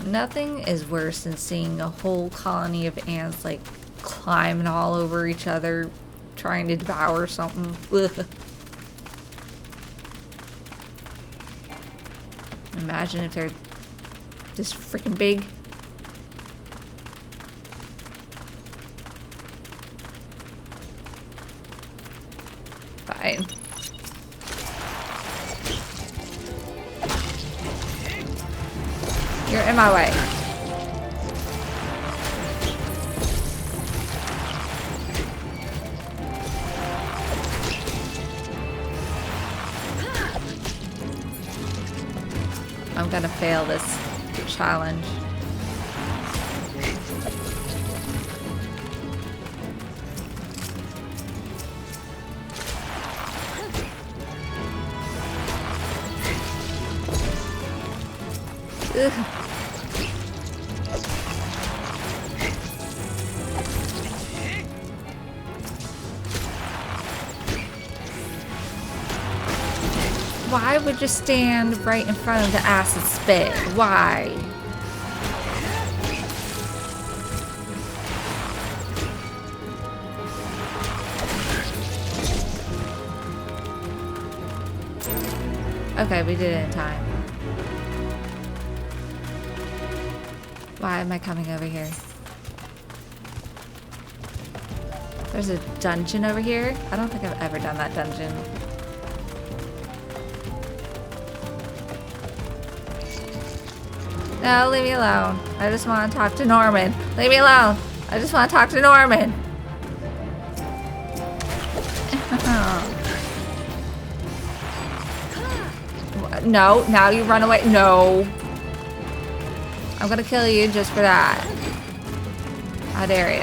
Speaker 1: Nothing is worse than seeing a whole colony of ants like climbing all over each other, trying to devour something. Ugh. Imagine if they're this freaking big. Fine. You're in my way. I'm gonna fail this challenge. Ugh. Why would you stand right in front of the acid spit? Why? Okay, we did it in time. Why am I coming over here? There's a dungeon over here? I don't think I've ever done that dungeon. No, leave me alone. I just want to talk to Norman. Leave me alone. I just want to talk to Norman. No, now you run away. No. I'm gonna kill you just for that. How dare you?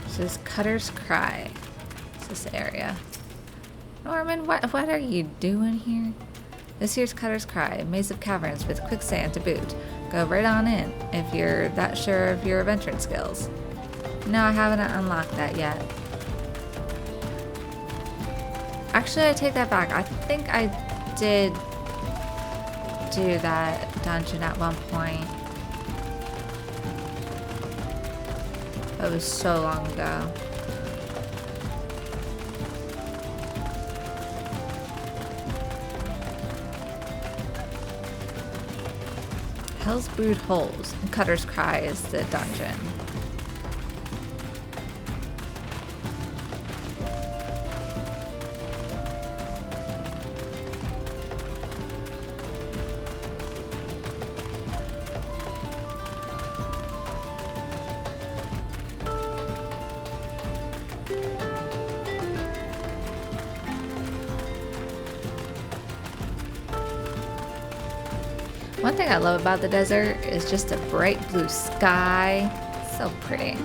Speaker 1: This is Cutter's Cry. It's this area. Norman, what are you doing here? This here's Cutter's Cry, a maze of caverns with quicksand to boot. Go right on in, if you're that sure of your adventuring skills. No, I haven't unlocked that yet. Actually, I take that back. I think I did do that dungeon at one point. It was so long ago. Hell's Brood Holes, and Cutter's Cry is the dungeon. One thing I love about the desert is just a bright blue sky. So pretty.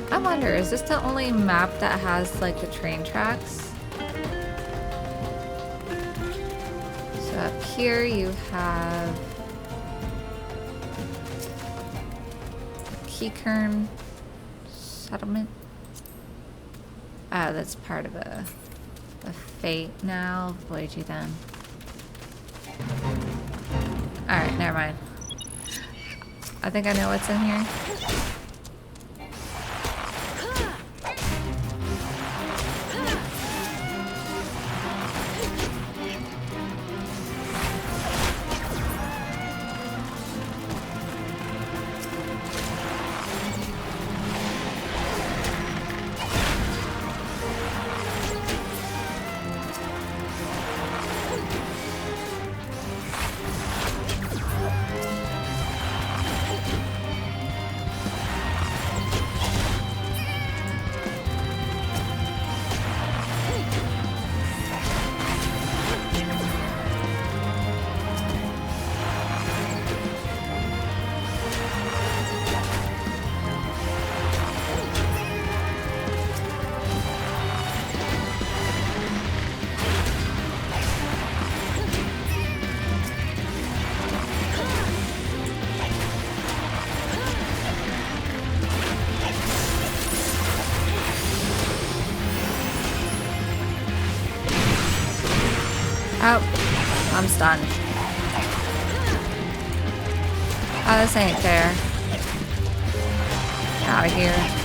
Speaker 1: I wonder, is this the only map that has like the train tracks? So up here you have Keykern settlement. Oh, that's part of a fate now. Void you then. Alright, never mind. I think I know what's in here. Oh, I'm stunned. Oh, this ain't fair. Out of here.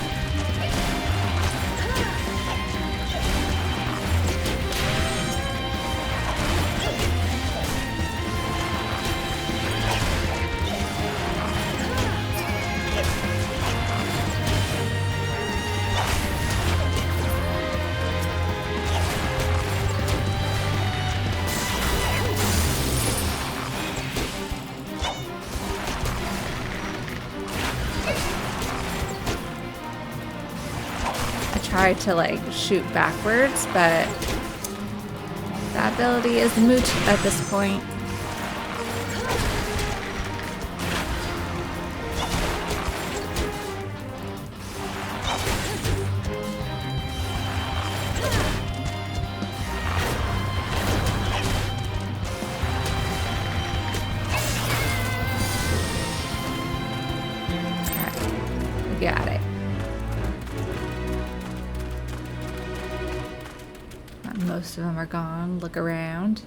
Speaker 1: Tried to like shoot backwards, but that ability is moot at this point. Alright, we got it. Most of them are gone. Look around.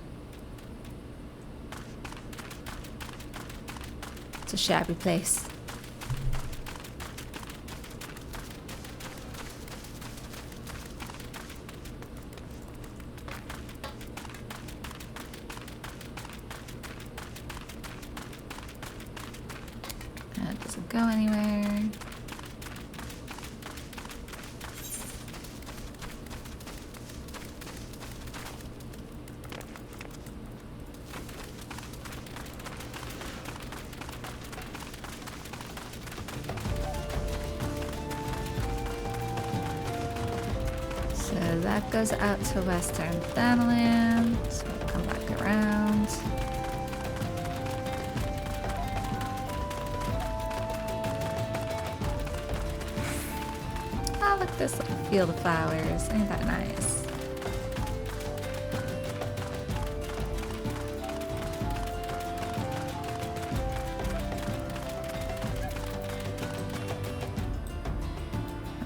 Speaker 1: It's a shabby place. That doesn't go anywhere. that goes out to Western Thanalan. So we'll come back around. Oh, look at this little field of flowers. Ain't that nice?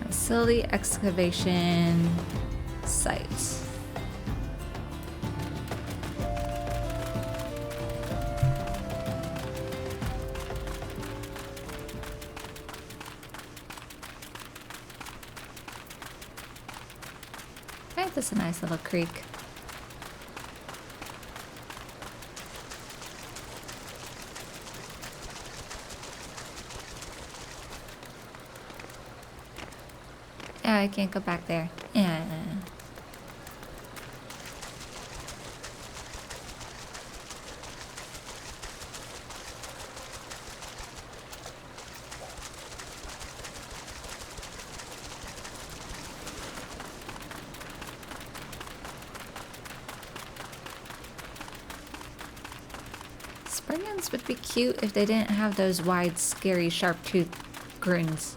Speaker 1: Facility excavation site. Right, this is a nice little creek. I can't go back there. Yeah. Springans would be cute if they didn't have those wide, scary, sharp-toothed grins.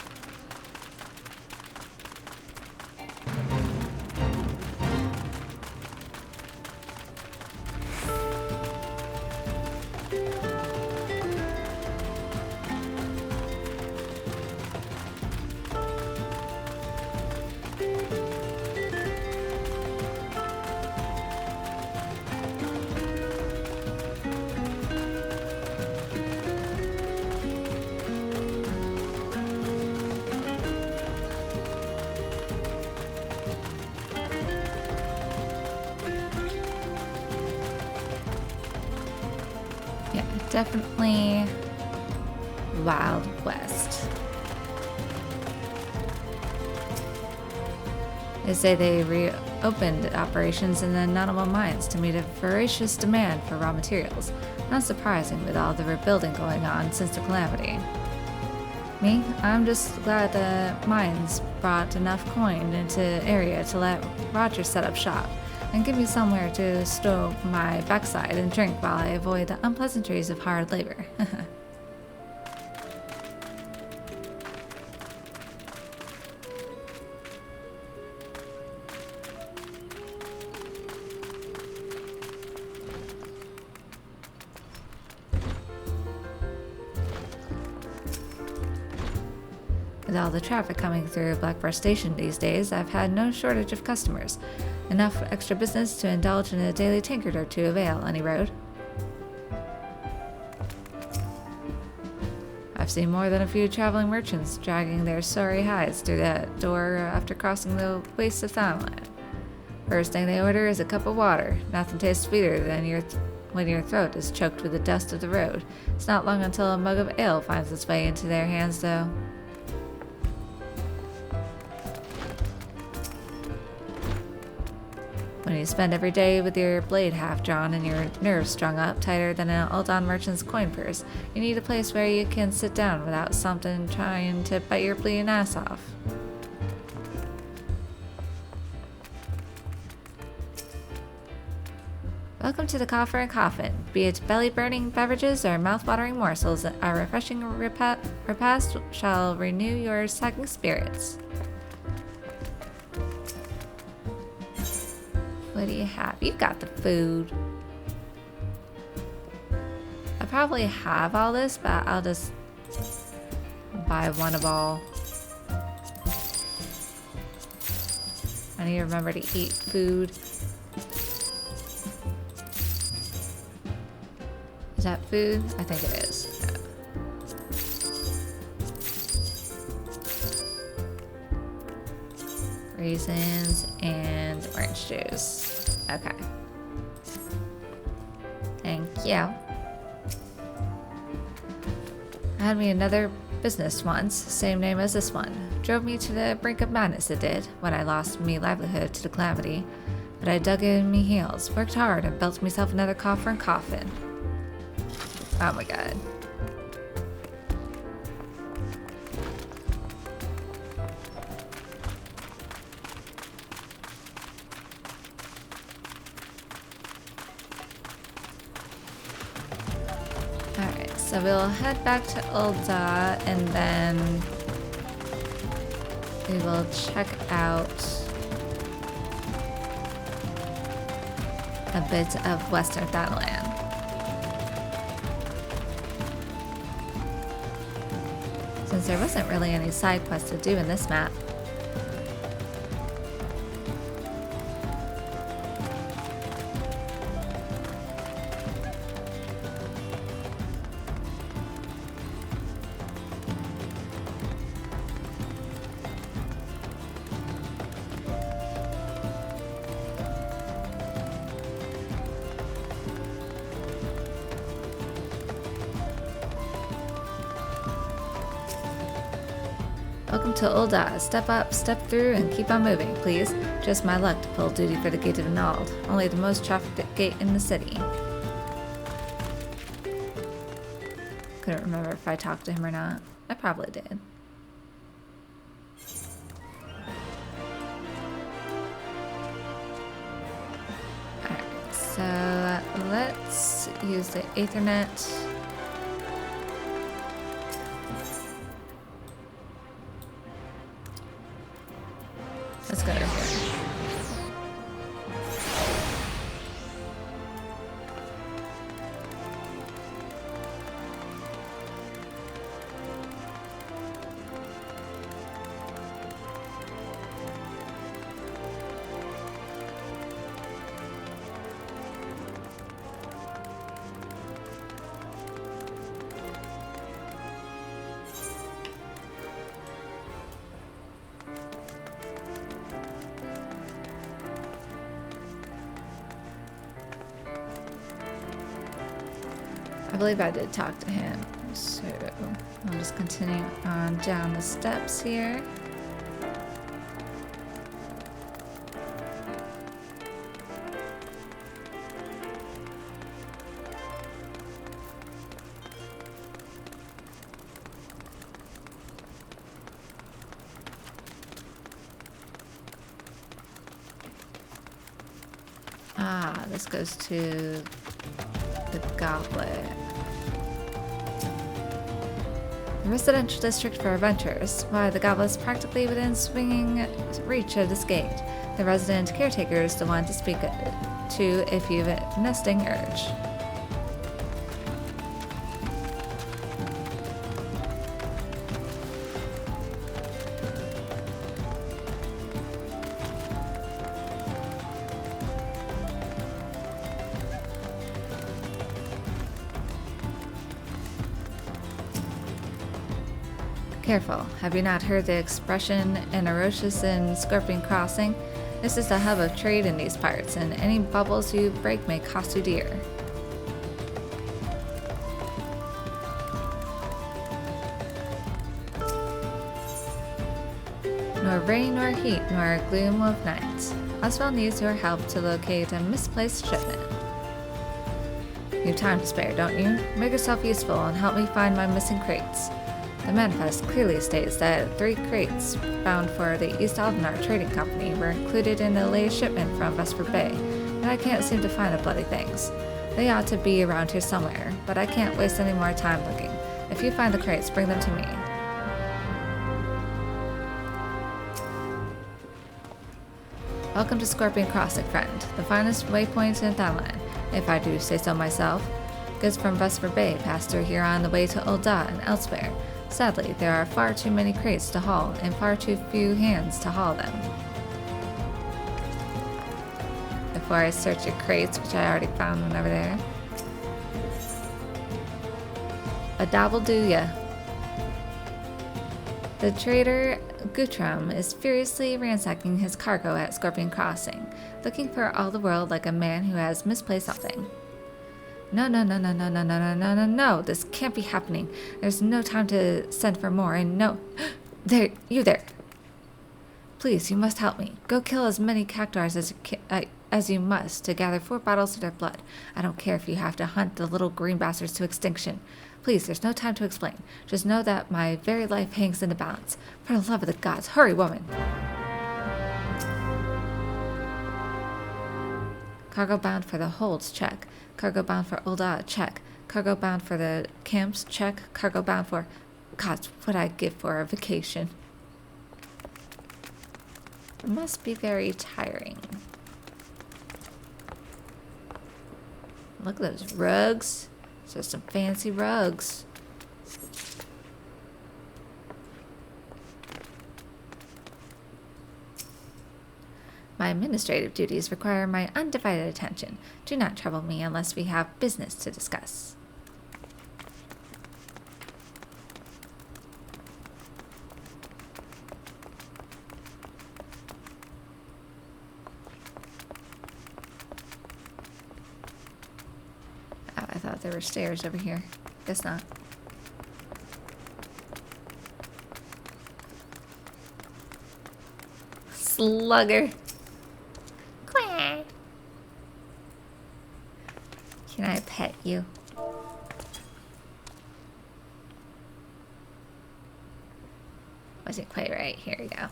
Speaker 1: Definitely Wild West. They say they reopened operations in the Thanalan mines to meet a voracious demand for raw materials. Not surprising with all the rebuilding going on since the calamity. Me, I'm just glad the mines brought enough coin into the area to let Roger set up shop and give me somewhere to stow my backside and drink while I avoid the unpleasantries of hard labor. With all the traffic coming through Blackbird Station these days, I've had no shortage of customers. Enough extra business to indulge in a daily tankard or two of ale on any road. I've seen more than a few traveling merchants dragging their sorry hides through that door after crossing the wastes of Thanalan. First thing they order is a cup of water. Nothing tastes sweeter than when your throat is choked with the dust of the road. It's not long until a mug of ale finds its way into their hands, though. When you spend every day with your blade half drawn and your nerves strung up tighter than an Aldon merchant's coin purse, you need a place where you can sit down without something trying to bite your bleeding ass off. Welcome to the Coffer and Coffin. Be it belly-burning beverages or mouth-watering morsels, a refreshing repast shall renew your sagging spirits. What do you have? You got the food. I probably have all this, but I'll just buy one of all. I need to remember to eat food. Is that food? I think it is. Yeah. Raisins and orange juice. Okay. Thank you. I had me another business once, same name as this one. Drove me to the brink of madness, it did, when I lost me livelihood to the calamity. But I dug in me heels, worked hard, and built myself another coffer and coffin. Oh my god. So we'll head back to Ul'dah and then we will check out a bit of Western Thanalan. Since there wasn't really any side quests to do in this map. Welcome to Ul'dah. Step up, step through, and keep on moving, please. Just my luck to pull duty for the Gate of Nald, only the most trafficked gate in the city. Couldn't remember if I talked to him or not. I probably did. Alright, so let's use the Aethernet. Let's go over here. I believe I did talk to him, so I'll just continue on down the steps here. Ah, this goes to the goblet. A residential district for adventurers. Why, the goblet's practically within swinging reach of this gate. The resident caretaker is the one to speak to if you've a nesting urge. Careful, have you not heard the expression "Anerocious in Scorpion Crossing"? This is the hub of trade in these parts, and any bubbles you break may cost you dear. Nor rain nor heat nor gloom of night. Oswald needs your help to locate a misplaced shipment. You've time to spare, don't you? Make yourself useful and help me find my missing crates. The manifest clearly states that 3 crates bound for the East Aldenar Trading Company were included in the latest shipment from Vesper Bay, and I can't seem to find the bloody things. They ought to be around here somewhere, but I can't waste any more time looking. If you find the crates, bring them to me. Welcome to Scorpion Crossing, friend, the finest waypoint in Thanalan, if I do say so myself. Goods from Vesper Bay pass through here on the way to Ul'dah and elsewhere. Sadly, there are far too many crates to haul and far too few hands to haul them. Before I search your crates, which I already found one over there. A dabble do ya. The trader Guthrum is furiously ransacking his cargo at Scorpion Crossing, looking for all the world like a man who has misplaced something. No, this can't be happening. There's no time to send for more, and no... There, you there. Please, you must help me. Go kill as many cactuars as you must to gather 4 bottles of their blood. I don't care if you have to hunt the little green bastards to extinction. Please, there's no time to explain. Just know that my very life hangs in the balance. For the love of the gods, hurry, woman! Cargo bound for the holds, check. Cargo bound for Ul'dah, check. Cargo bound for the camps, check. Cargo bound for... God, what I'd give for a vacation. It must be very tiring. Look at those rugs. Just some fancy rugs. My administrative duties require my undivided attention. Do not trouble me unless we have business to discuss. Oh, I thought there were stairs over here. Guess not. Slugger. Can I pet you? Wasn't quite right. Here we go.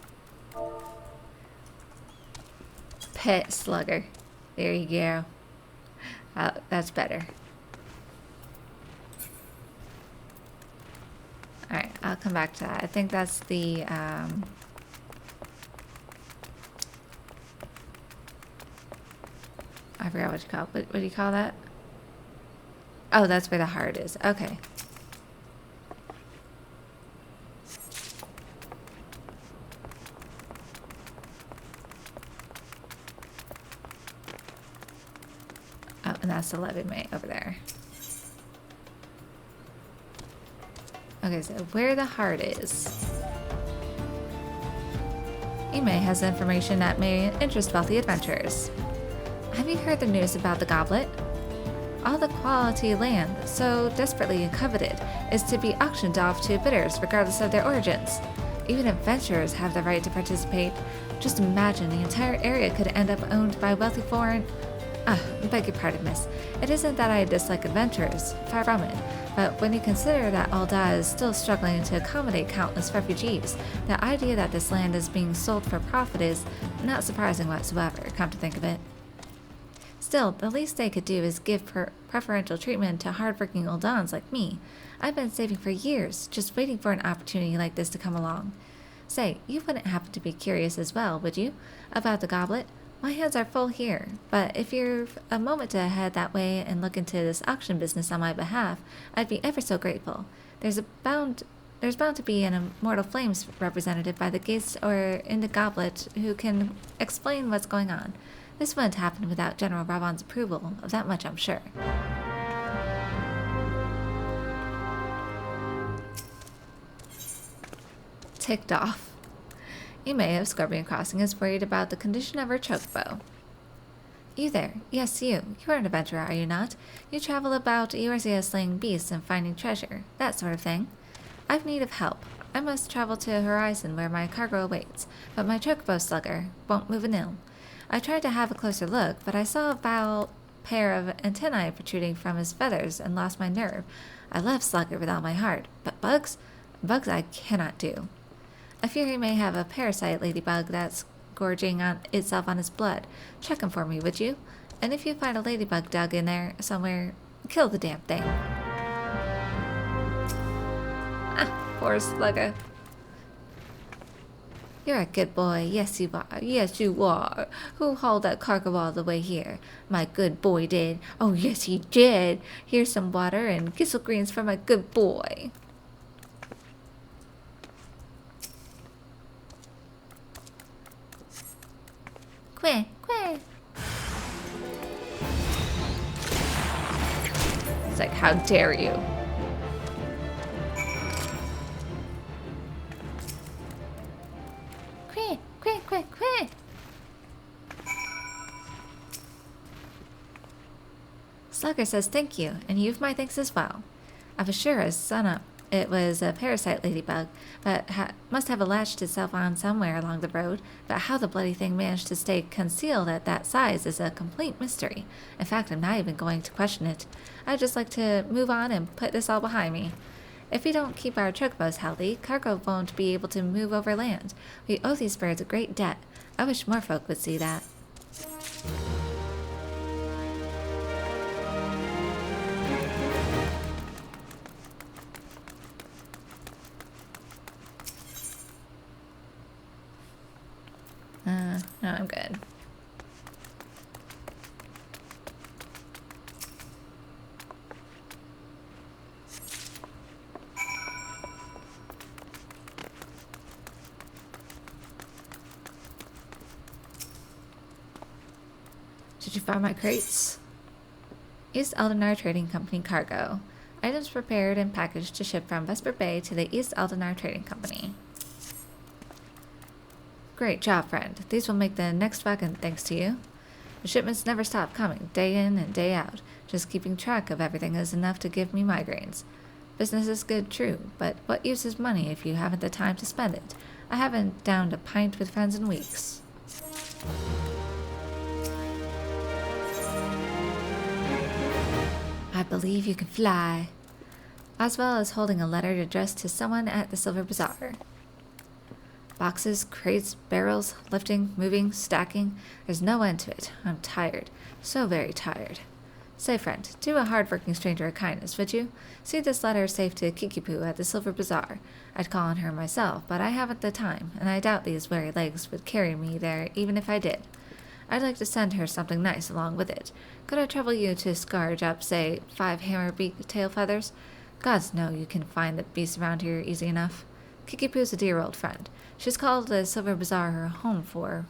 Speaker 1: Pet slugger. There you go. That's better. Alright, I'll come back to that. I think that's the, I forgot what you call it. What do you call that? Oh, that's where the heart is. Okay. Oh, and that's the levy mate over there. Okay, so where the heart is. Ime has information that may interest wealthy adventurers. Have you heard the news about the goblet? All the quality land, so desperately coveted, is to be auctioned off to bidders regardless of their origins. Even adventurers have the right to participate. Just imagine the entire area could end up owned by wealthy foreign... beg your pardon, miss. It isn't that I dislike adventurers, far from it. But when you consider that Alda is still struggling to accommodate countless refugees, the idea that this land is being sold for profit is not surprising whatsoever, come to think of it. Still, the least they could do is give preferential treatment to hardworking Oldans like me. I've been saving for years, just waiting for an opportunity like this to come along. Say, you wouldn't happen to be curious as well, would you? About the goblet? My hands are full here, but if you're a moment to head that way and look into this auction business on my behalf, I'd be ever so grateful. There's bound to be an Immortal Flames representative by the gates or in the goblet who can explain what's going on. This wouldn't happen without General Ravon's approval, of that much I'm sure. Ticked off. Ime of Scorpion Crossing is worried about the condition of her chocobo. You there. Yes, you. You're an adventurer, are you not? You travel about Eorzea slaying beasts and finding treasure, that sort of thing. I've need of help. I must travel to Horizon where my cargo awaits, but my chocobo slugger won't move an ill. I tried to have a closer look, but I saw a foul pair of antennae protruding from his feathers and lost my nerve. I love Slugger with all my heart, but bugs? Bugs I cannot do. I fear he may have a parasite ladybug that's gorging on itself on his blood. Check him for me, would you? And if you find a ladybug dug in there somewhere, kill the damn thing. Ah, poor Slugger. You're a good boy. Yes, you are. Yes, you are. Who hauled that cargo all the way here? My good boy did. Oh, yes, he did. Here's some water and gissel greens for my good boy. Quack, quack. It's like, how dare you? Quack. Slugger says thank you, and you've my thanks as well. I was sure as sun up it was a parasite ladybug, but must have latched itself on somewhere along the road, but how the bloody thing managed to stay concealed at that size is a complete mystery. In fact, I'm not even going to question it. I'd just like to move on and put this all behind me. If we don't keep our chocobos healthy, cargo won't be able to move over land. We owe these birds a great debt. I wish more folk would see that. good. Did you find my crates? East Eldinar Trading Company cargo. Items prepared and packaged to ship from Vesper Bay to the East Eldinar Trading Company. Great job, friend. These will make the next wagon thanks to you. The shipments never stop coming, day in and day out. Just keeping track of everything is enough to give me migraines. Business is good, true, but what use is money if you haven't the time to spend it? I haven't downed a pint with friends in weeks. I believe you can fly. As well as holding a letter addressed to someone at the Silver Bazaar. Boxes, crates, barrels, lifting, moving, stacking. There's no end to it. I'm tired. So very tired. Say, friend, do a hard-working stranger a kindness, would you? See this letter safe to Kikipu at the Silver Bazaar. I'd call on her myself, but I haven't the time, and I doubt these weary legs would carry me there even if I did. I'd like to send her something nice along with it. Could I trouble you to scourge up, say, 5 hammer beak tail feathers? Gods know you can find the beasts around here easy enough. Kikipu's a dear old friend. She's called the Silver Bazaar her home for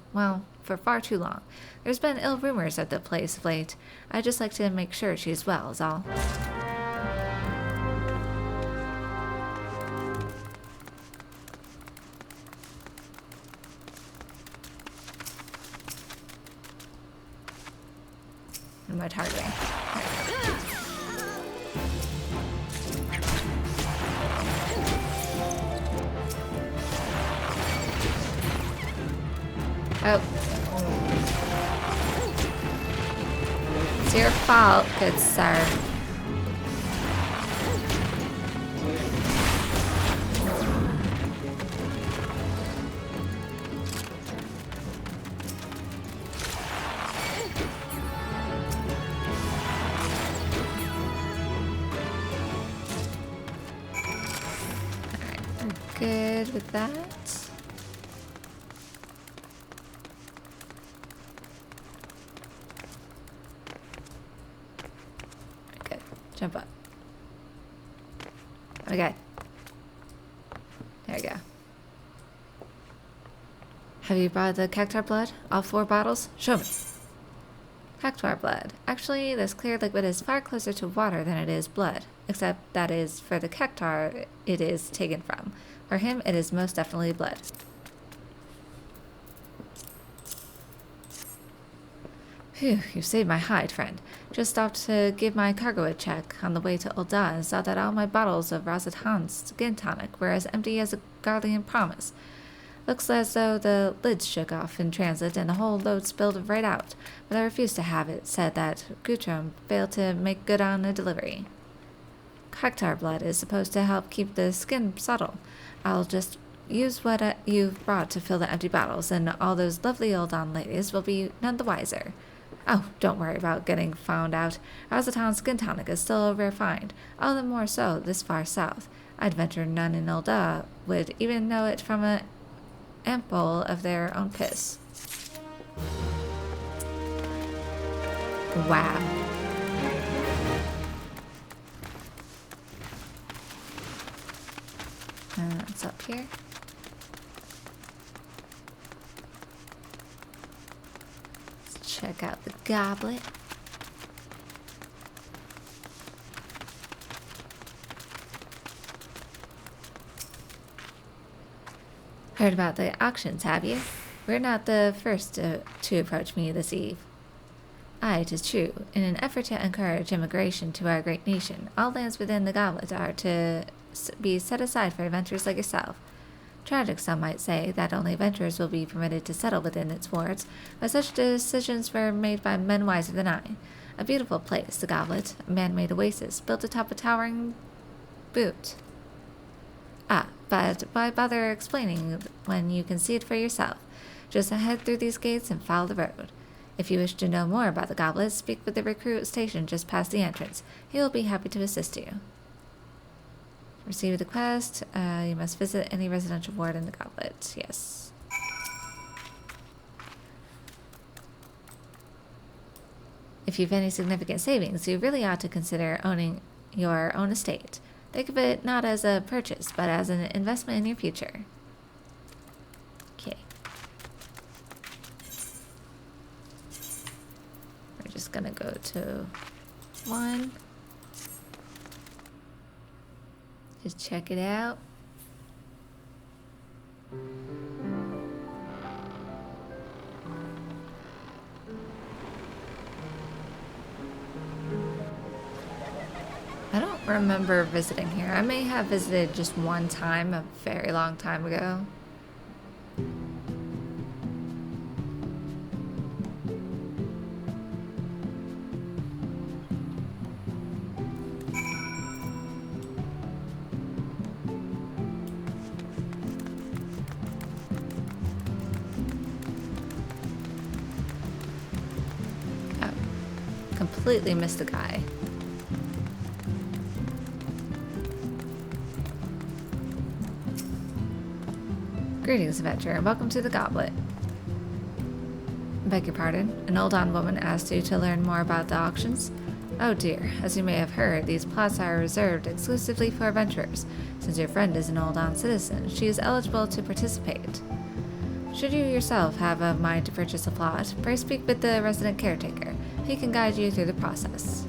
Speaker 1: far too long. There's been ill rumors of the place of late. I'd just like to make sure she's well, is all. What am I targeting? Oh. It's your fault, good sir. Alright, we're good with that. Jump up. Okay. There we go. Have you brought the cactar blood? All 4 bottles? Show me. Cactar blood. Actually, this clear liquid is far closer to water than it is blood. Except that is for the cactar it is taken from. For him, it is most definitely blood. Phew, you saved my hide, friend. Just stopped to give my cargo a check on the way to Ul'dah and saw that all my bottles of Razatan's skin tonic were as empty as a Guardian promise. Looks as though the lids shook off in transit and the whole load spilled right out, but I refused to have it, said that Guttrum failed to make good on the delivery. Cactar blood is supposed to help keep the skin subtle. I'll just use what you've brought to fill the empty bottles, and all those lovely Ul'dah ladies will be none the wiser. Oh, don't worry about getting found out. Razatan's skin tonic is still a rare find, all the more so this far south. I'd venture none in Ul'dah would even know it from an ample of their own piss. Wow. It's up here. Check out the goblet. Heard about the auctions, have you? We're not the first to approach me this eve. Aye, 'tis true. In an effort to encourage immigration to our great nation, all lands within the goblet are to be set aside for adventurers like yourself. Tragic, some might say, that only adventurers will be permitted to settle within its wards, but such decisions were made by men wiser than I. A beautiful place, the Goblet, a man-made oasis, built atop a towering butte. Ah, but why bother explaining when you can see it for yourself? Just head through these gates and follow the road. If you wish to know more about the Goblet, speak with the recruit stationed just past the entrance. He will be happy to assist you. Receive the quest. You must visit any residential ward in the Goblet. Yes. If you've any significant savings, you really ought to consider owning your own estate. Think of it not as a purchase, but as an investment in your future. Okay. We're just gonna go to 1. Just check it out. I don't remember visiting here. I may have visited just one time a very long time ago. Oh, completely missed the guy. Greetings, adventurer, and welcome to the Goblet. Beg your pardon, an Oldan woman asked you to learn more about the auctions? Oh dear, as you may have heard, these plots are reserved exclusively for adventurers. Since your friend is an Oldan citizen, she is eligible to participate. Should you yourself have a mind to purchase a plot, pray speak with the resident caretaker. He can guide you through the process.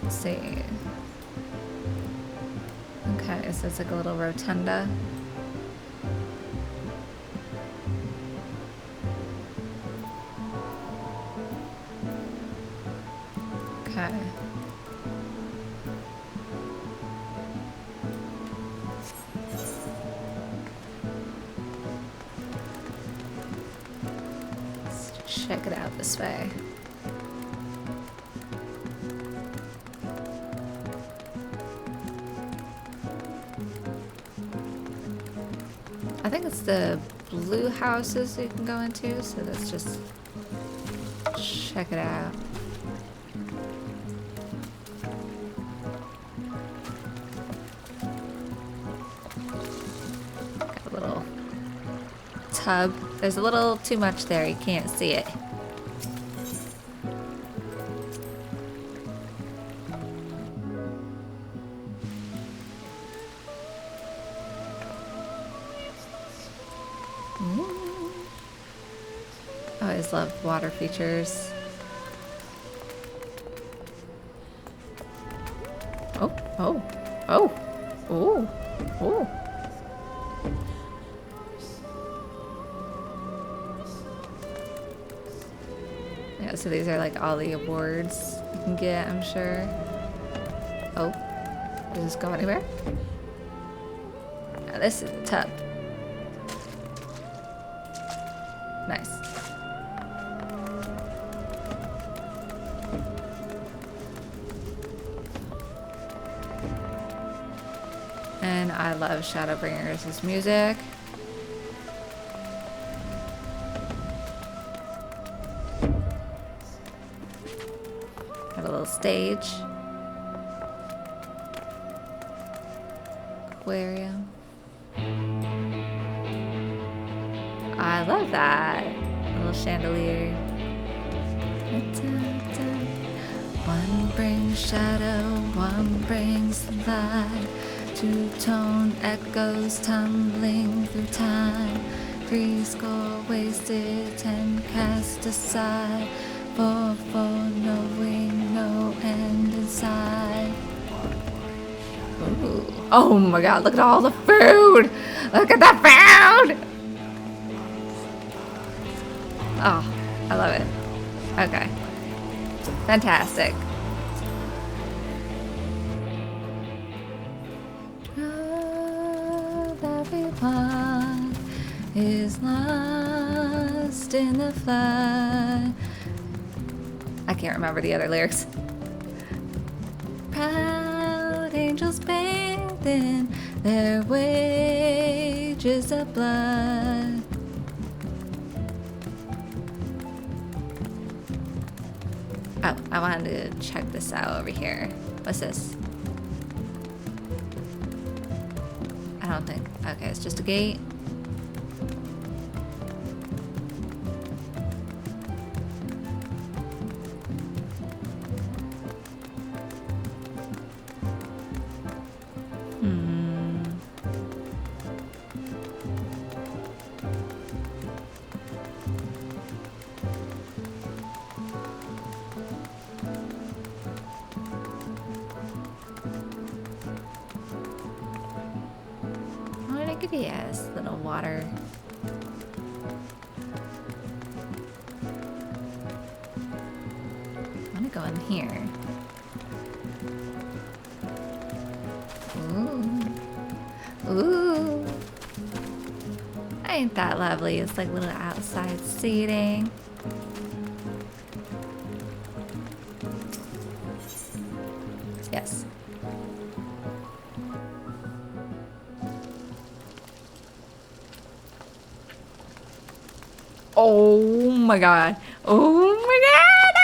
Speaker 1: See. Okay, so it's like a little rotunda. Okay. Let's check it out this way. I think it's the blue houses you can go into, so let's just check it out. Got a little tub. There's a little too much there, you can't see it. I always love water features. Oh, oh, oh, oh, oh. Yeah, so these are like all the awards you can get, I'm sure. Oh, does this go anywhere? Now this is the tub. Nice. And I love Shadowbringers' music. Have a little stage. Aquarium. I love that. A little chandelier. One brings shadow, one brings light. Two-tone echoes tumbling through time. 3 score wasted, 10 cast aside. 4 knowing no end inside. Ooh. Oh my god, look at all the food! Look at the food! Oh, I love it. Okay. Fantastic. Everyone is lost in the flood. I can't remember the other lyrics. Proud angels bathing their wages of blood. Oh, I wanted to check this out over here. What's this? I don't think. Okay, it's just a gate. Yes, little water. I want to go in here. Ooh. Ooh. Ain't that lovely? It's like little outside seating. Yes. Oh my god. Oh my god!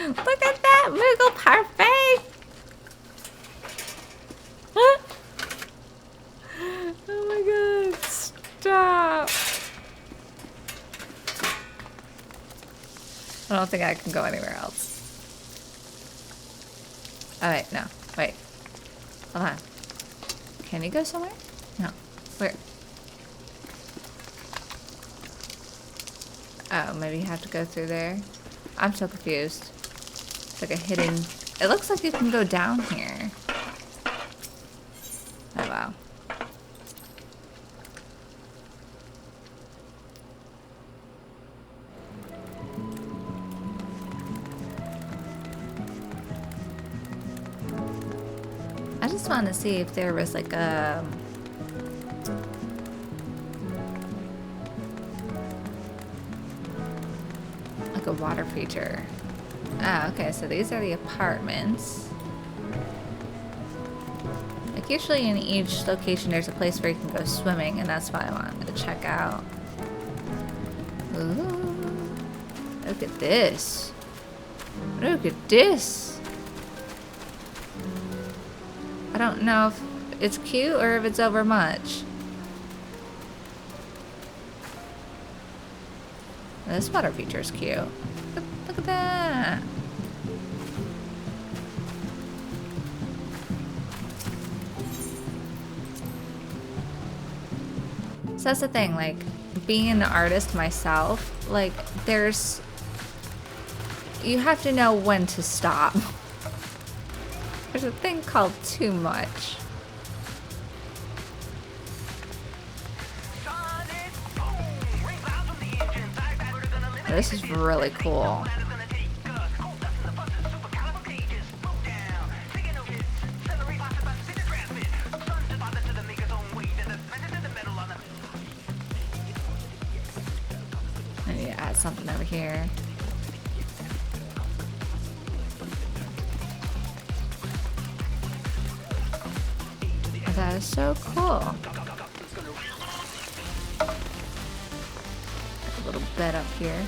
Speaker 1: Look at that! Moogle parfait! Oh my god. Stop. I don't think I can go anywhere else. Oh wait, no. Wait. Hold on. Can you go somewhere? No. Where? Oh, maybe you have to go through there. I'm so confused. It's like a hidden... It looks like you can go down here. Oh, wow. I just wanted to see if there was like a... a water feature. Ah, okay, so these are the apartments. Like usually in each location there's a place where you can go swimming, and that's why I wanted to check out. Ooh, look at this. Look at this. I don't know if it's cute or if it's over much. This water feature is cute. Look at that. So that's the thing, like, being an artist myself, like, you have to know when to stop. There's a thing called too much. This is really cool. I need to add something over here. That is so cool. A little bed up here.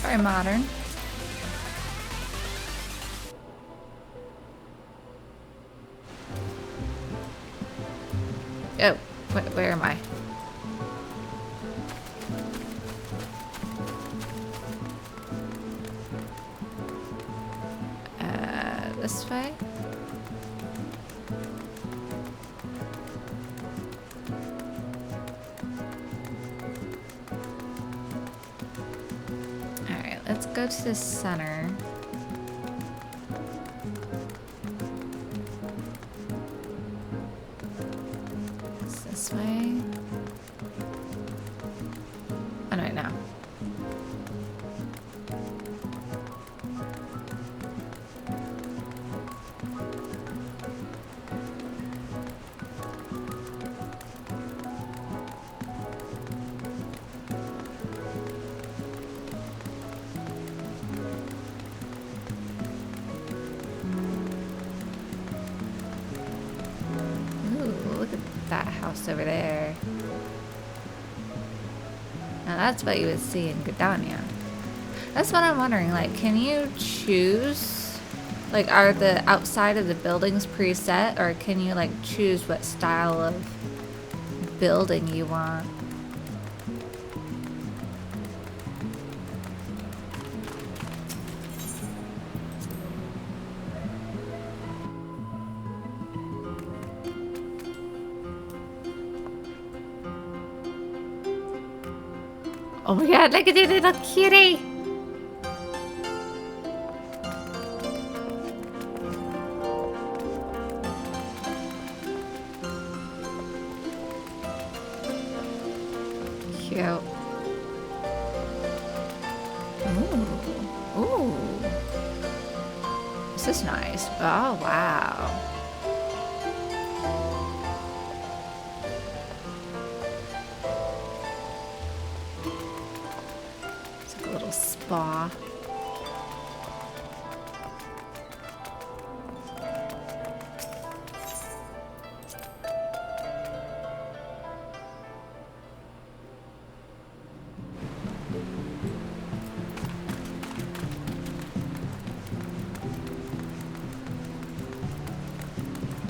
Speaker 1: Very modern. Oh, where am I? This way? Alright, let's go to the center. It's this way. Oh, no, no. That house over there. that's what you would see in Gridania. That's what I'm wondering, like, can you choose, like, are the outside of the buildings preset, or can you, like, choose what style of building you want? Oh my god, look at the little kitty! Cute. Ooh. Ooh. This is nice. Oh, wow. It's like a little spa.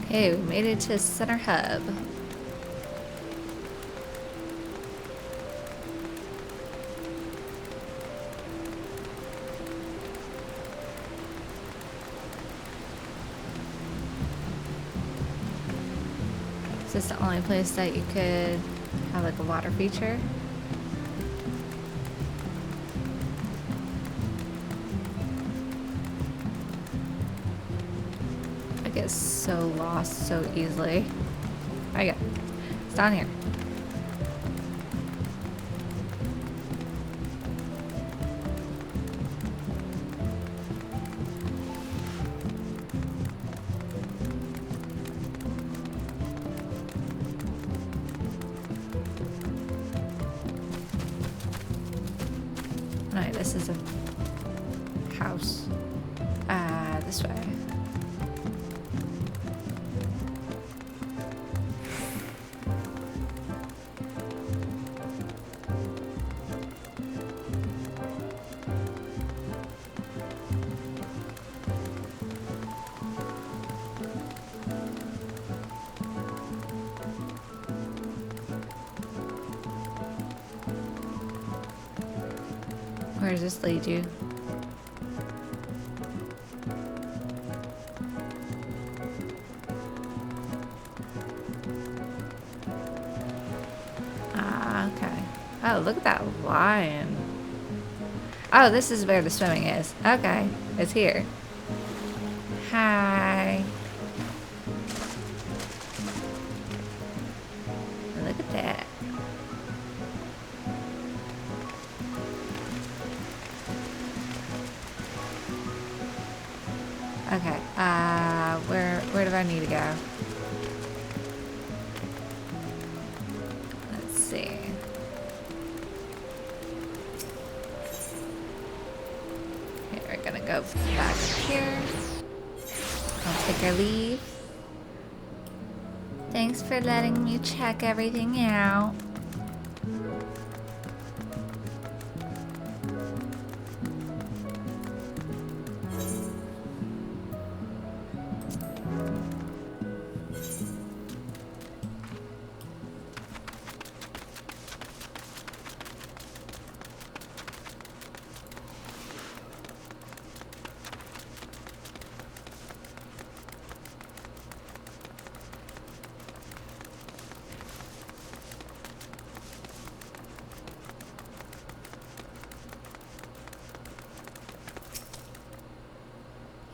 Speaker 1: Okay, we made it to Center Hub. Is this the only place that you could have like a water feature? I get so lost so easily. There you go. It's down here. Alright, this is a house. This way. Where does this lead you? Ah, okay. Oh, look at that lion. Oh, this is where the swimming is. Okay, it's here. Hi. Look at that. Okay, where do I need to go? Let's see. Okay, we're gonna go back here. I'll take our leave. Thanks for letting me check everything out.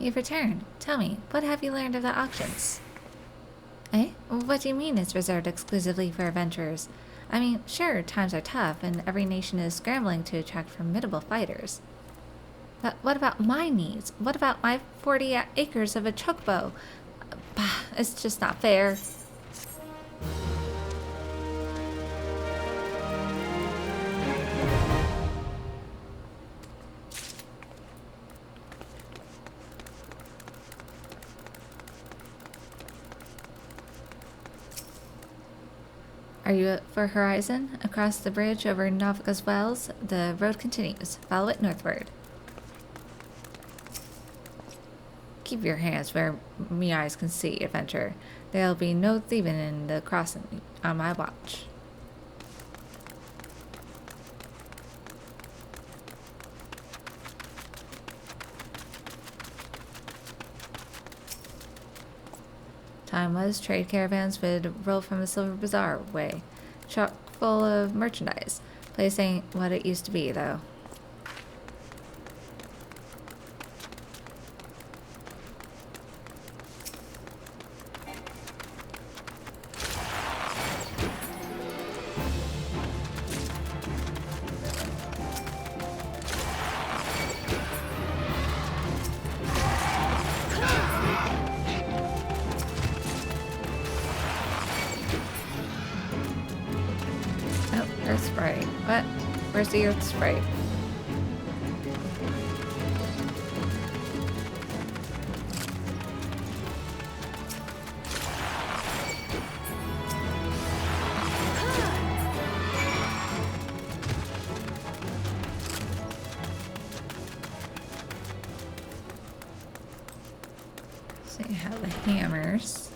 Speaker 1: You've returned. Tell me, what have you learned of the auctions? Eh? What do you mean it's reserved exclusively for adventurers? I mean, sure, times are tough, and every nation is scrambling to attract formidable fighters. But what about my needs? What about my 40 acres of a chocobo? Bah, it's just not fair. Are you up for Horizon? Across the bridge over Novika's Wells, the road continues. Follow it northward. Keep your hands where me eyes can see, adventurer. There'll be no thieving in the crossing on my watch. Time was, trade caravans would roll from the Silver Bazaar way, chock full of merchandise. Place ain't what it used to be, though. Earth Sprite. What? Where's the Earth Sprite? So you have the hammers.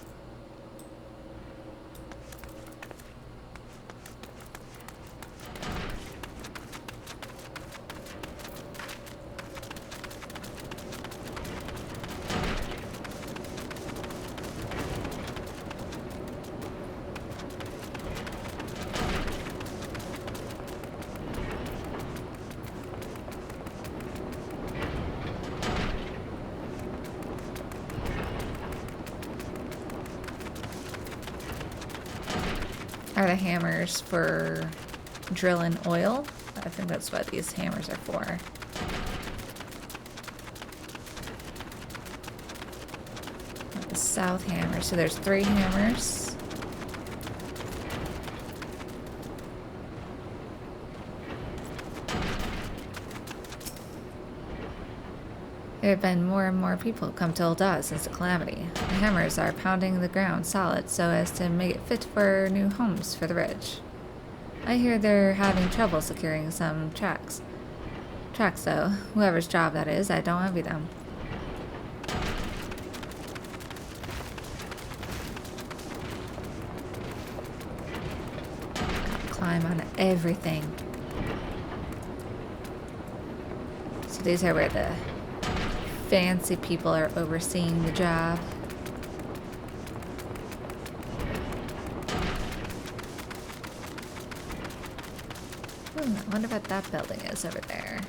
Speaker 1: Are the hammers for drilling oil? I think that's what these hammers are for. The south hammer. So there's 3 hammers. There have been more and more people come to Ul'dah since the calamity. The hammers are pounding the ground solid so as to make it fit for new homes for the rich. I hear they're having trouble securing some tracks. Tracks, though. Whoever's job that is, I don't envy them. Climb on everything. So these are where the fancy people are overseeing the job. I wonder what that building is over there.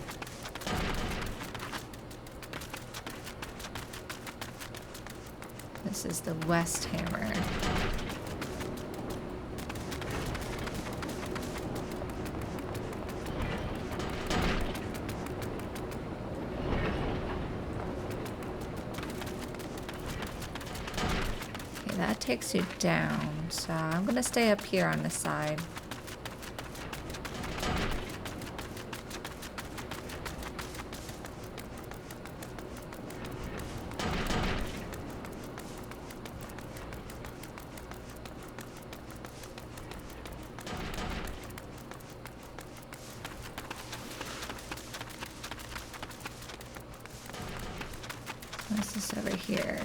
Speaker 1: This is the West Hammer. That takes you down, so I'm gonna stay up here on this side. This is over here.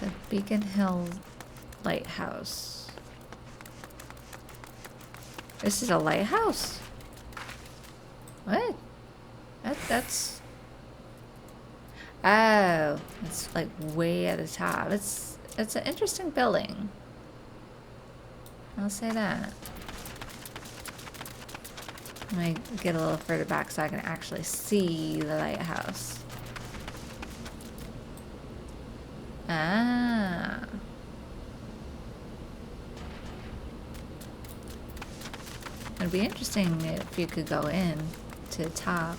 Speaker 1: The Beacon Hill Lighthouse. This is a lighthouse? What? That's... Oh, it's like way at the top. It's an interesting building. I'll say that. Let me get a little further back so I can actually see the lighthouse. Ah. It'd be interesting if you could go in to the top.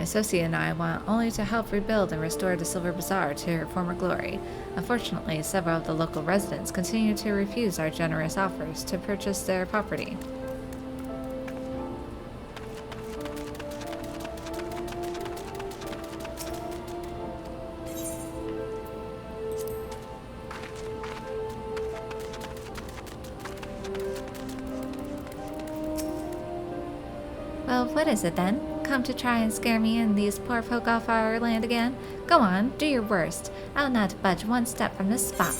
Speaker 1: My associate and I want only to help rebuild and restore the Silver Bazaar to her former glory. Unfortunately, several of the local residents continue to refuse our generous offers to purchase their property. Well, what is it then? Come to try and scare me and these poor folk off our land again? Go on, do your worst. I'll not budge one step from this spot.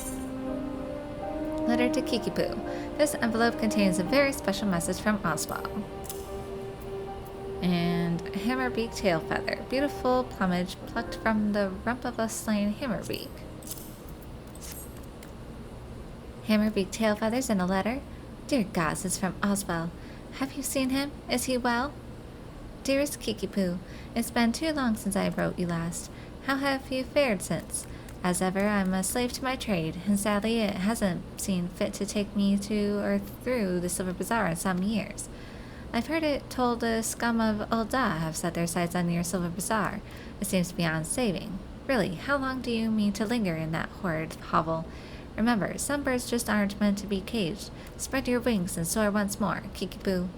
Speaker 1: Letter to Kikipoo. This envelope contains a very special message from Oswald. And Hammerbeak tail feather. Beautiful plumage plucked from the rump of a slain Hammerbeak. Hammerbeak tail feathers in a letter? Dear gods, it's from Oswald. Have you seen him? Is he well? Dearest Kikipoo, it's been too long since I wrote you last. How have you fared since? As ever, I'm a slave to my trade, and sadly it hasn't seen fit to take me to or through the Silver Bazaar in some years. I've heard it told the scum of Ul'dah have set their sights on your Silver Bazaar. It seems beyond saving. Really, how long do you mean to linger in that horrid hovel? Remember, some birds just aren't meant to be caged. Spread your wings and soar once more, Kikipoo.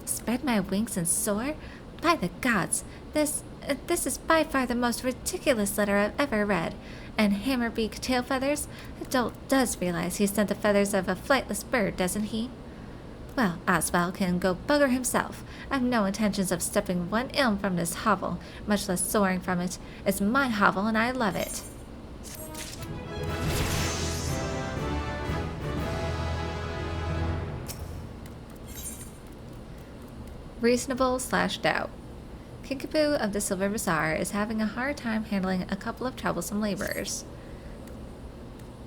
Speaker 1: Spread my wings and soar? By the gods, this is by far the most ridiculous letter I've ever read. And Hammerbeak tail feathers? Adult does realize he sent the feathers of a flightless bird, doesn't he? Well, Oswald can go bugger himself. I've no intentions of stepping one elm from this hovel, much less soaring from it. It's my hovel and I love it. Reasonable/doubt. Kikipoo of the Silver Bazaar is having a hard time handling a couple of troublesome laborers.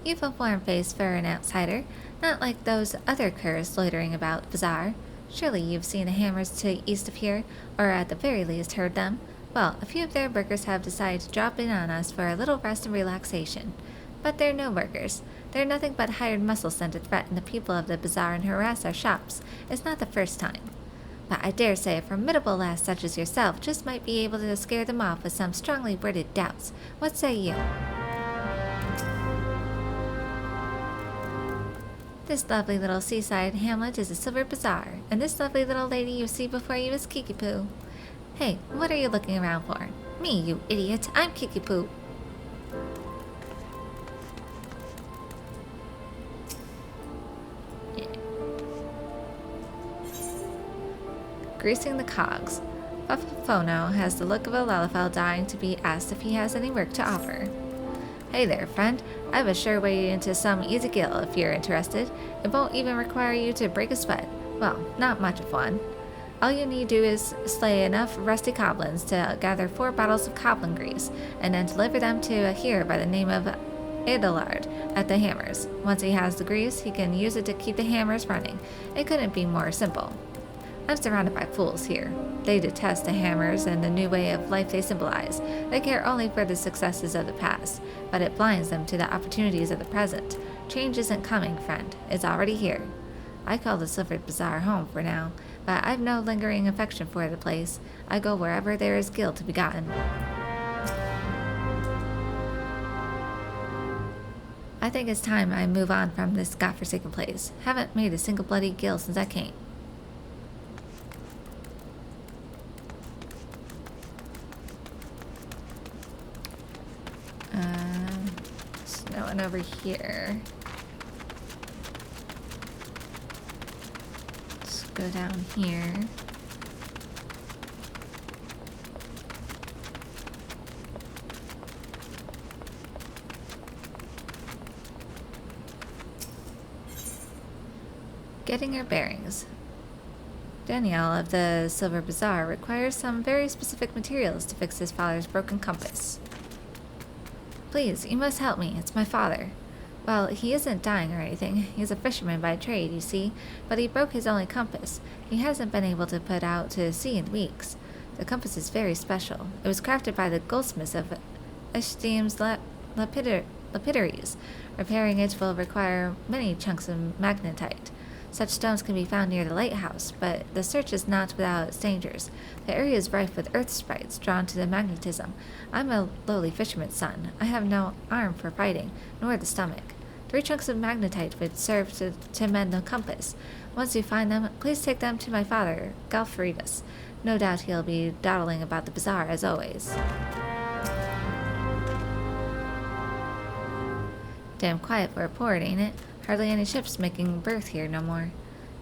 Speaker 1: You've a warm face for an outsider, not like those other curs loitering about the bazaar. Surely you've seen the hammers to east of here, or at the very least heard them. Well, a few of their workers have decided to drop in on us for a little rest and relaxation. But they're no workers. They're nothing but hired muscles sent to threaten the people of the bazaar and harass our shops. It's not the first time. But I dare say a formidable lass such as yourself just might be able to scare them off with some strongly worded doubts. What say you? This lovely little seaside hamlet is the Silver Bazaar, and this lovely little lady you see before you is Kikipoo. Hey, what are you looking around for? Me, you idiot. I'm Kikipoo. Greasing the cogs. Fuffono has the look of a Lalafell dying to be asked if he has any work to offer. Hey there, friend. I have a sure way into some easy gill if you're interested. It won't even require you to break a sweat. Well, not much of one. All you need do is slay enough rusty goblins to gather 4 bottles of goblin grease, and then deliver them to a hero by the name of Adelard at the hammers. Once he has the grease, he can use it to keep the hammers running. It couldn't be more simple. I'm surrounded by fools here. They detest the hammers and the new way of life they symbolize. They care only for the successes of the past, but it blinds them to the opportunities of the present. Change isn't coming, friend. It's already here. I call the Silver Bazaar home for now, but I've no lingering affection for the place. I go wherever there is gil to be gotten. I think it's time I move on from this godforsaken place. Haven't made a single bloody gil since I came. Snowing over here. Let's go down here. Getting her bearings. Danielle of the Silver Bazaar requires some very specific materials to fix his father's broken compass. Please, you must help me. It's my father. Well, he isn't dying or anything. He's a fisherman by trade, you see, but he broke his only compass. He hasn't been able to put out to sea in weeks. The compass is very special. It was crafted by the goldsmiths of Esteem's lapidaries. Repairing it will require many chunks of magnetite. Such stones can be found near the lighthouse, but the search is not without its dangers. The area is rife with earth sprites drawn to the magnetism. I'm a lowly fisherman's son. I have no arm for fighting, nor the stomach. 3 chunks of magnetite would serve to mend the compass. Once you find them, please take them to my father, Galfridus. No doubt he'll be dawdling about the bazaar as always. Damn quiet for a port, ain't it? Hardly any ships making berth here no more.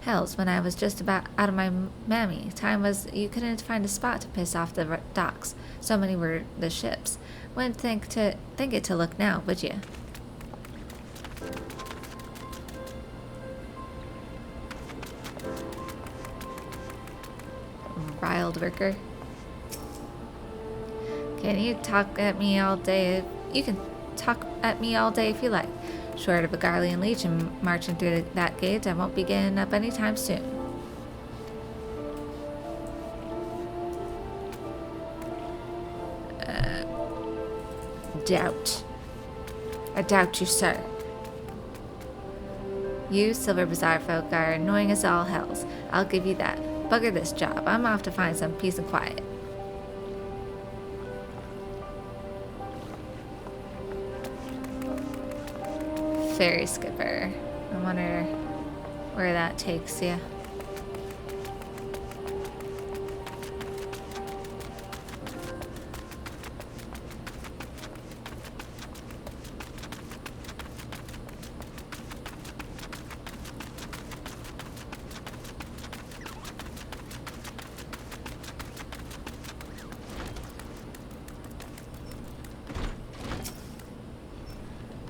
Speaker 1: Hells, when I was just about out of my mammy, time was you couldn't find a spot to piss off the docks. So many were the ships. Wouldn't think it to look now, would you? Riled worker. Can you talk at me all day? You can talk at me all day if you like. Short of a Garlean legion marching through that gate, I won't be getting up anytime soon. Doubt. I doubt you, sir. You Silver Bazaar folk are annoying as all hells. I'll give you that. Bugger this job. I'm off to find some peace and quiet. Ferry skipper. I wonder where that takes you.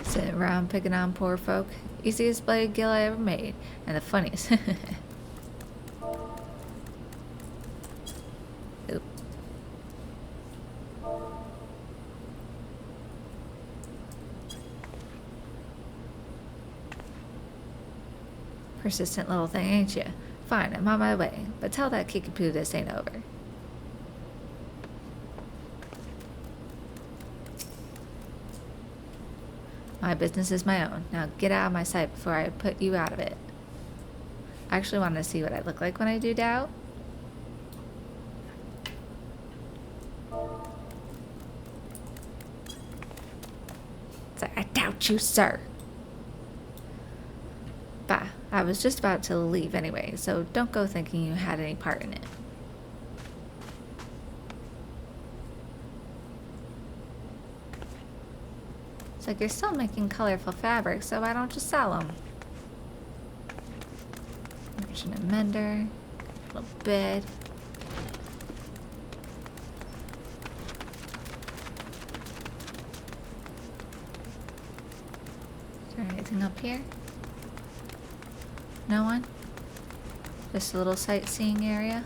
Speaker 1: Sitting around picking on poor folk. Easiest blade gill I ever made. And the funniest. Oop. Persistent little thing, ain't you? Fine, I'm on my way. But tell that kickapoo this ain't over. My business is my own. Now get out of my sight before I put you out of it. I actually want to see what I look like when I do doubt. It's like, I doubt you, sir. Bah, I was just about to leave anyway, so don't go thinking you had any part in it. It's like you're still making colorful fabrics, so why don't you sell them? Merchant and mender, a little bit. Is there anything up here? No one? Just a little sightseeing area?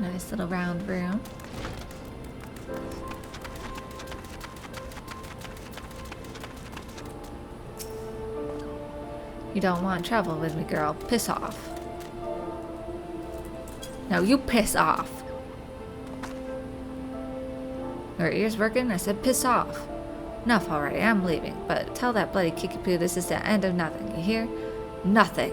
Speaker 1: Nice little round room. You don't want trouble with me, girl. Piss off. No, you piss off. Your ears working? I said piss off. Enough already, I'm leaving. But tell that bloody kickapoo this is the end of nothing, you hear? Nothing.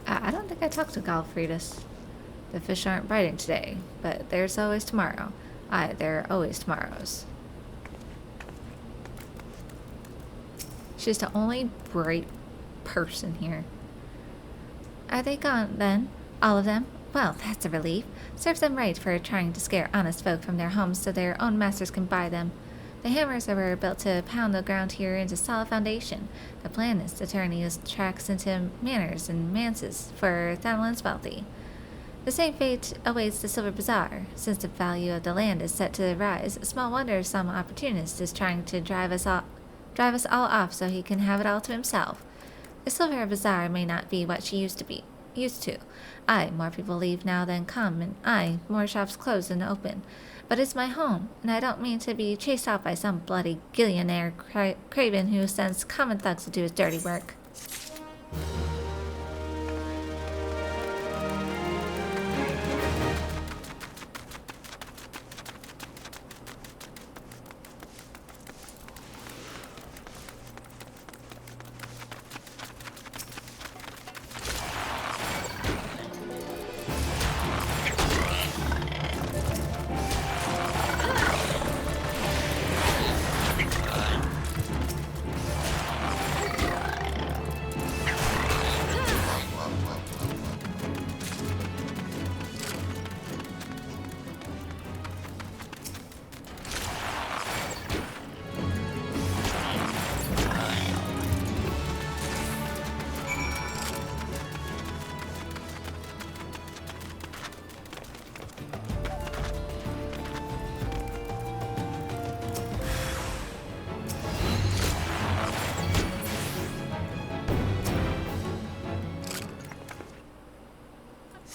Speaker 1: I don't think I talked to Galfridus. The fish aren't biting today, but there's always tomorrow. Aye, there are always tomorrows. She's the only bright person here. Are they gone, then? All of them? Well, that's a relief. Serves them right for trying to scare honest folk from their homes so their own masters can buy them. The hammers were built to pound the ground here into solid foundation. The plan is to turn these tracks into manors and manses for Thanalan's wealthy. The same fate awaits the Silver Bazaar. Since the value of the land is set to rise, small wonder some opportunist is trying to drive us all off so he can have it all to himself. The Silver Bazaar may not be what she used to. More people leave now than come, and more shops close than open. But it's my home, and I don't mean to be chased out by some bloody gillionaire craven who sends common thugs to do his dirty work.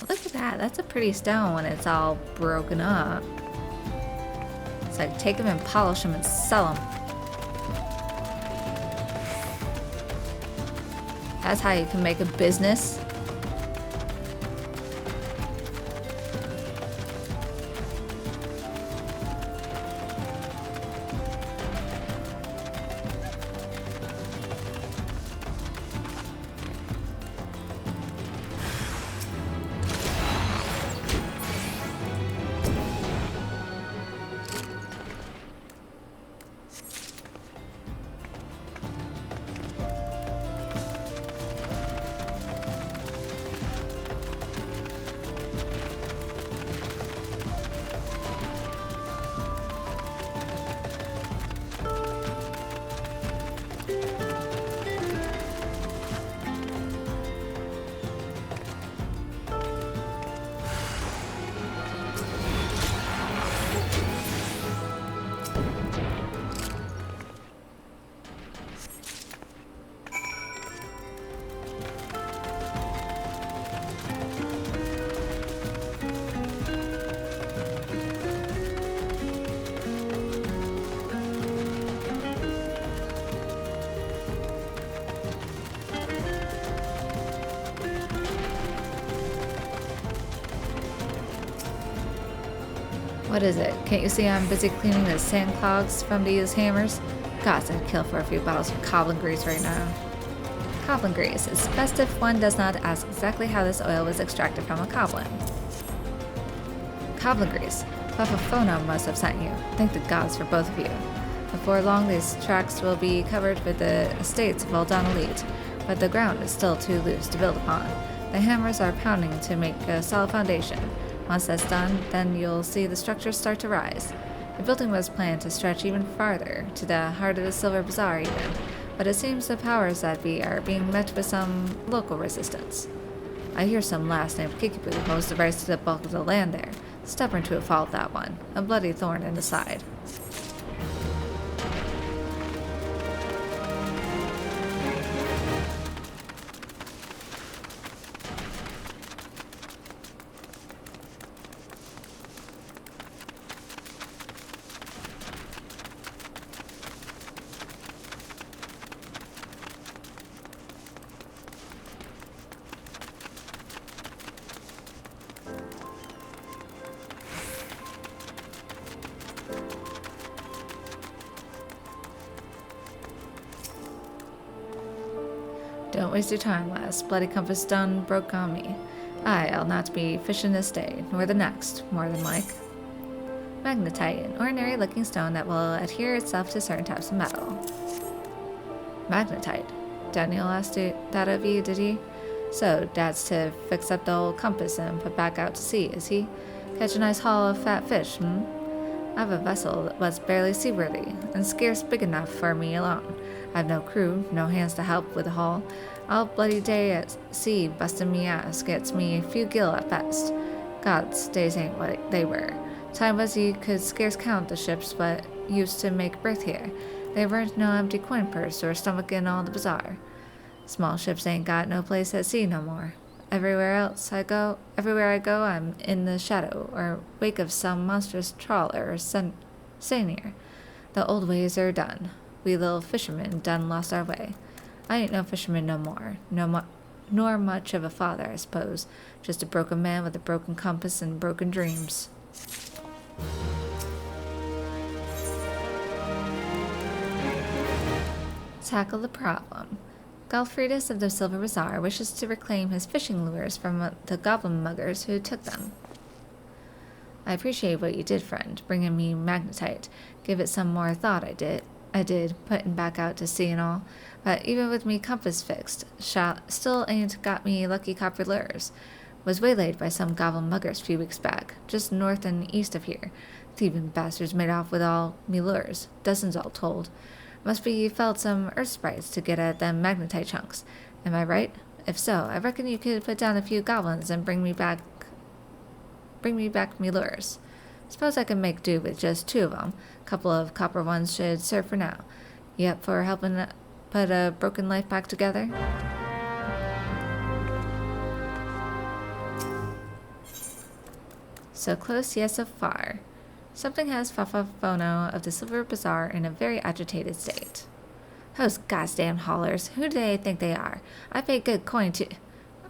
Speaker 1: Look at that. That's a pretty stone when it's all broken up. It's like take them and polish them and sell them. That's how you can make a business. What is it? Can't you see I'm busy cleaning the sand clogs from these hammers? Gods, I'd kill for a few bottles of coblin grease right now. Coblin grease. It's best if one does not ask exactly how this oil was extracted from a coblin. Coblin grease. Papa must have sent you. Thank the gods for both of you. Before long, these tracks will be covered with the estates of Thanalan, but the ground is still too loose to build upon. The hammers are pounding to make a solid foundation. Once that's done, then you'll see the structures start to rise. The building was planned to stretch even farther, to the heart of the Silver Bazaar even, but it seems the powers that be are being met with some local resistance. I hear some lass named Kikibu holds the rights to the bulk of the land there, stubborn to a fault that one, a bloody thorn in the side. Don't waste your time, lass. Bloody compass done broke on me. I'll not be fishing this day, nor the next, more than like. Magnetite, an ordinary-looking stone that will adhere itself to certain types of metal. Magnetite. Daniel asked that of you, did he? So, Dad's to fix up the old compass and put back out to sea, is he? Catch a nice haul of fat fish, I have a vessel that was barely seaworthy, and scarce big enough for me alone. I have no crew, no hands to help with the hull. All bloody day at sea busting me ass gets me a few gill at best. God's days ain't what they were. Time was you could scarce count the ships what used to make berth here. There weren't no empty coin purse or stomach in all the bazaar. Small ships ain't got no place at sea no more. Everywhere I go, I'm in the shadow or wake of some monstrous trawler or seignior. The old ways are done. We little fishermen done lost our way. I ain't no fisherman no more, nor much of a father, I suppose. Just a broken man with a broken compass and broken dreams. Tackle the problem. Galfridus of the Silver Bazaar wishes to reclaim his fishing lures from the goblin muggers who took them. I appreciate what you did, friend, bringing me magnetite. Give it some more thought, I did, putting back out to sea and all. But even with me compass fixed, still ain't got me lucky copper lures. Was waylaid by some goblin muggers a few weeks back, just north and east of here. Thieving bastards made off with all me lures, dozens all told. Must be you felled some earth sprites to get at them magnetite chunks. Am I right? If so, I reckon you could put down a few goblins and bring me back me lures. Suppose I can make do with just 2 of them. A couple of copper ones should serve for now. You up for helping put a broken life back together? So close, yet so far. Something has Fafafono of the Silver Bazaar in a very agitated state. Those goddamn haulers, who do they think they are? I pay good coin to...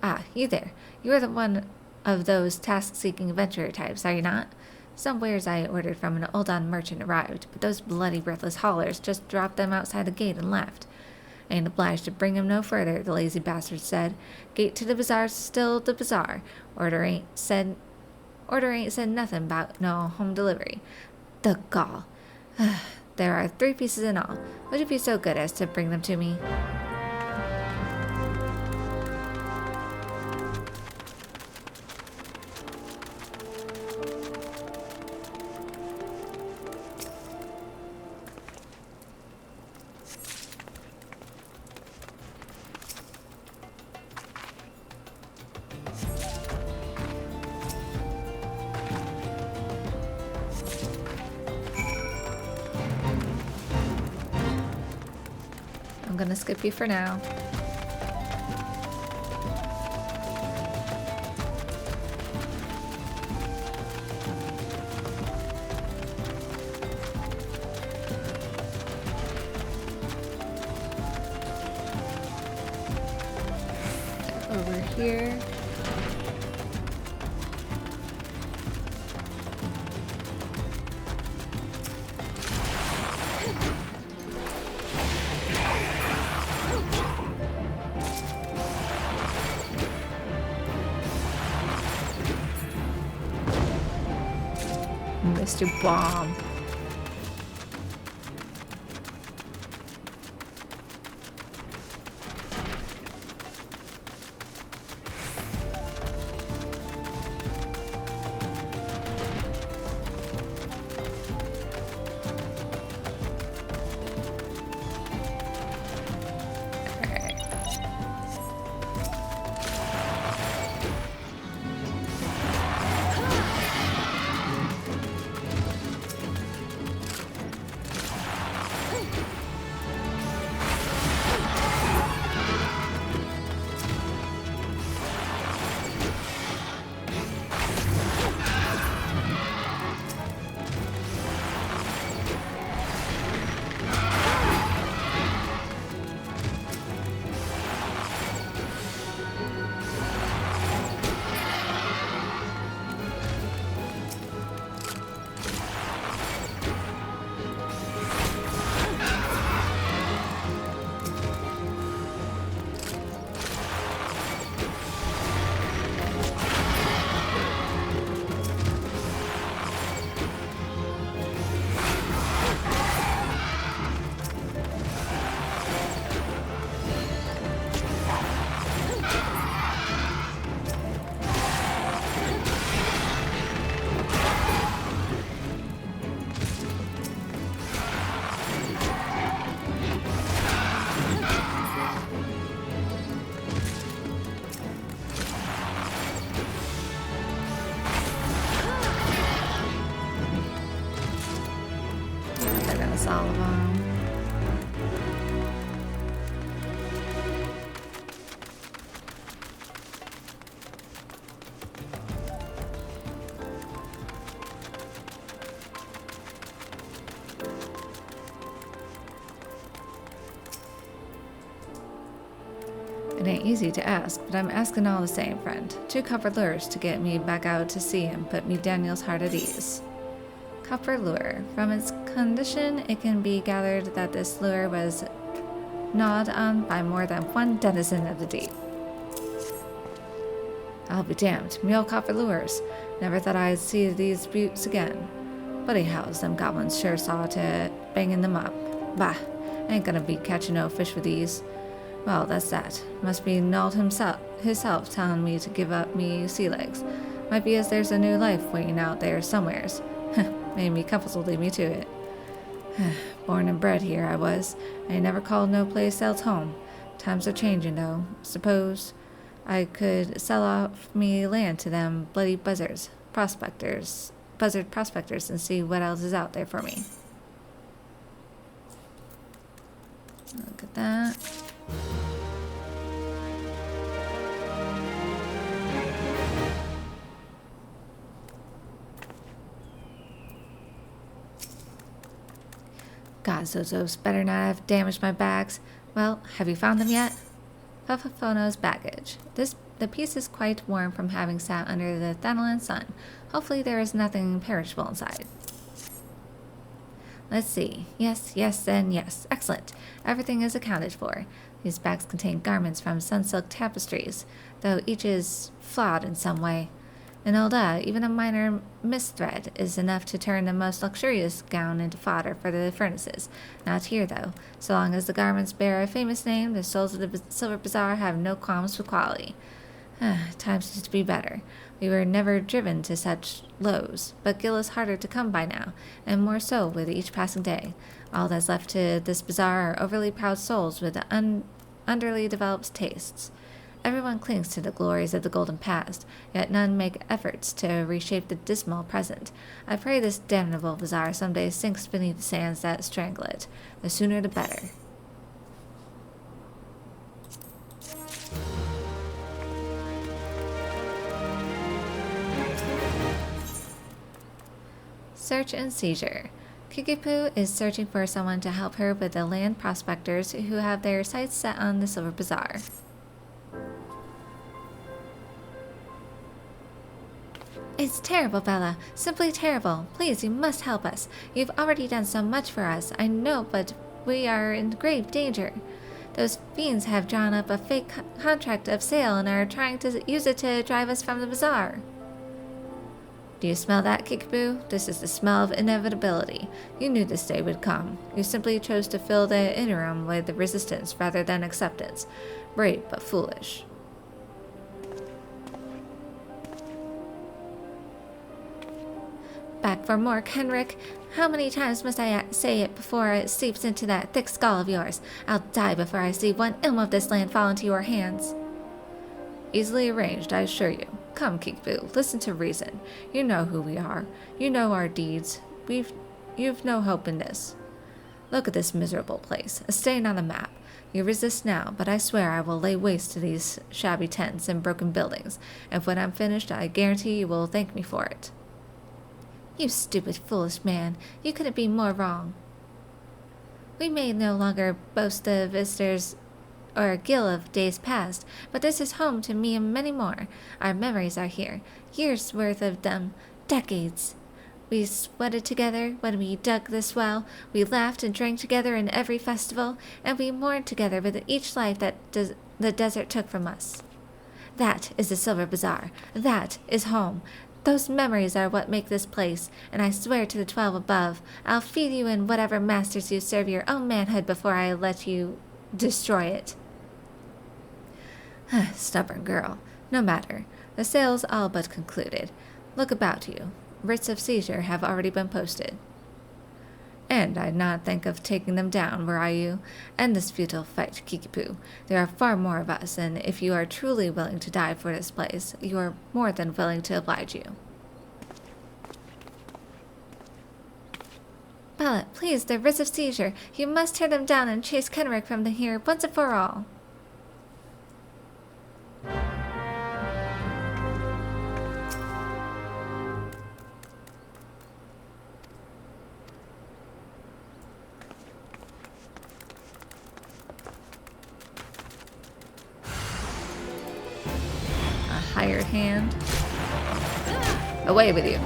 Speaker 1: Ah, you there. You are the one of those task-seeking adventurer types, are you not? Some wares I ordered from an old-on merchant arrived, but those bloody worthless haulers just dropped them outside the gate and left. Ain't obliged to bring 'em no further, the lazy bastards said. Gate to the bazaar's still the bazaar. Order ain't said nothing about no home delivery. The gall. There are 3 pieces in all. Would you be so good as to bring them to me? I'm gonna skip you for now. Over here. Mr. Bomb. not gonna solve them. It ain't easy to ask, but I'm asking all the same, friend. 2 copper lures to get me back out to sea and put me Daniel's heart at ease. Copper lure. From its condition, it can be gathered that this lure was gnawed on by more than one denizen of the deep. I'll be damned. Me old copper lures. Never thought I'd see these buttes again. Bloody hells, them goblins sure saw to it, banging them up. Bah, I ain't gonna be catching no fish with these. Well, that's that. Must be Nald himself telling me to give up me sea legs. Might be as there's a new life waiting out there somewheres. Made me comfortably me to it. Born and bred here I was. I ain't never called no place else home. Times are changing though. Suppose I could sell off me land to them bloody buzzard prospectors and see what else is out there for me. Look at that. God, those oafs better not have damaged my bags. Well, have you found them yet? Puffaphono's baggage. The piece is quite warm from having sat under the Thanalan sun. Hopefully there is nothing perishable inside. Let's see. Yes, and yes. Excellent. Everything is accounted for. These bags contain garments from sunsilk tapestries, though each is flawed in some way. In Olda, even a minor misthread is enough to turn the most luxurious gown into fodder for the furnaces. Not here, though. So long as the garments bear a famous name, the souls of the Silver Bazaar have no qualms with quality. Times used to be better. We were never driven to such lows, but Gil is harder to come by now, and more so with each passing day. All that's left to this bazaar are overly proud souls with underly developed tastes. Everyone clings to the glories of the golden past, yet none make efforts to reshape the dismal present. I pray this damnable bazaar someday sinks beneath the sands that strangle it. The sooner the better. Search and seizure. Kikipu is searching for someone to help her with the land prospectors who have their sights set on the Silver Bazaar. It's terrible, Bella. Simply terrible. Please, you must help us. You've already done so much for us. I know, but we are in grave danger. Those fiends have drawn up a fake contract of sale and are trying to use it to drive us from the bazaar. Do you smell that, Kickapoo? This is the smell of inevitability. You knew this day would come. You simply chose to fill the interim with resistance rather than acceptance. Brave but foolish. Back for more, Henrik. How many times must I say it before it seeps into that thick skull of yours? I'll die before I see one ilm of this land fall into your hands. Easily arranged, I assure you. Come, Kickapoo, listen to reason. You know who we are. You know our deeds. You've no hope in this. Look at this miserable place, a stain on the map. You resist now, but I swear I will lay waste to these shabby tents and broken buildings, and when I'm finished, I guarantee you will thank me for it. You stupid, foolish man. You couldn't be more wrong. We may no longer boast the visitors or a gill of days past, but this is home to me and many more. Our memories are here, years' worth of them, decades. We sweated together when we dug this well, we laughed and drank together in every festival, and we mourned together with each life that the desert took from us. That is the Silver Bazaar. That is home. Those memories are what make this place, and I swear to the 12 above, I'll feed you and whatever masters you serve your own manhood before I let you destroy it. Stubborn girl. No matter. The sale's all but concluded. Look about you. Writs of seizure have already been posted. And I'd not think of taking them down, were I you. End this futile fight, Kickapoo. There are far more of us, and if you are truly willing to die for this place, you are more than willing to oblige you. Bella, please, they're writs of seizure. You must tear them down and chase Kenrick from here once and for all. A hired hand. Away with you.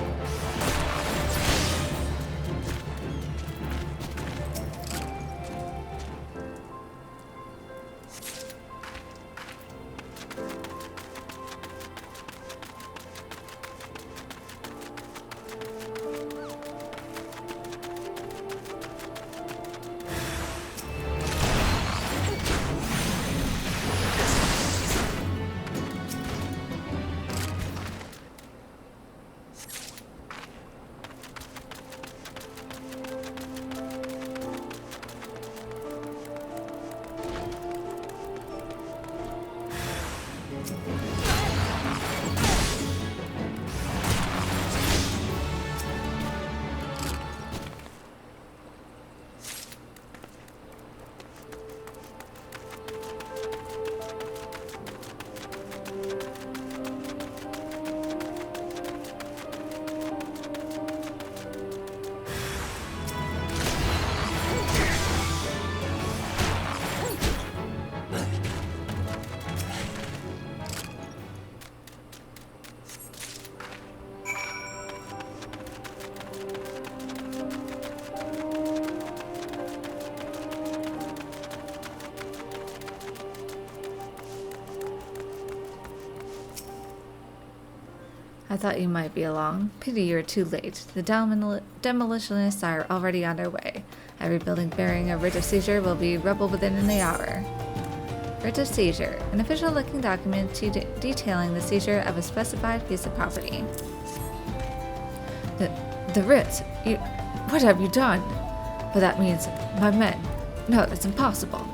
Speaker 1: I thought you might be along. Pity you're too late. The demolitionists are already on their way. Every building bearing a writ of seizure will be rubble within the hour. Writ of seizure. An official-looking document detailing the seizure of a specified piece of property. The writ? What have you done? But that means my men. No, that's impossible.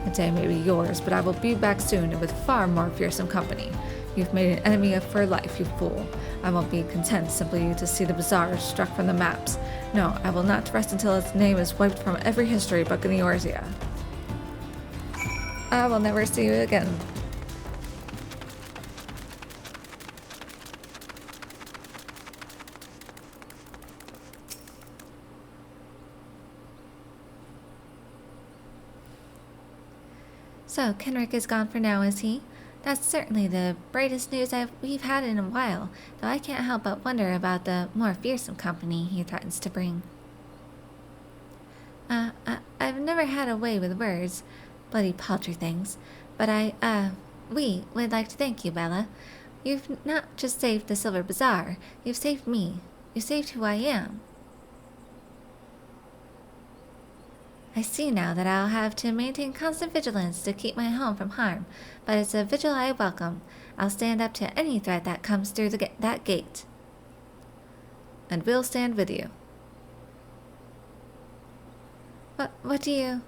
Speaker 1: The day may be yours, but I will be back soon and with far more fearsome company. You've made an enemy for life, you fool. I won't be content simply to see the bazaar struck from the maps. No, I will not rest until its name is wiped from every history but Gneorzia. I will never see you again. So, Kenrick is gone for now, is he? That's certainly the brightest news we've had in a while, though I can't help but wonder about the more fearsome company he threatens to bring. I've never had a way with words, bloody paltry things, but we would like to thank you, Bella. You've not just saved the Silver Bazaar, you've saved me. You saved who I am. I see now that I'll have to maintain constant vigilance to keep my home from harm, but it's a vigil I welcome. I'll stand up to any threat that comes through that gate. And we'll stand with you. What do you...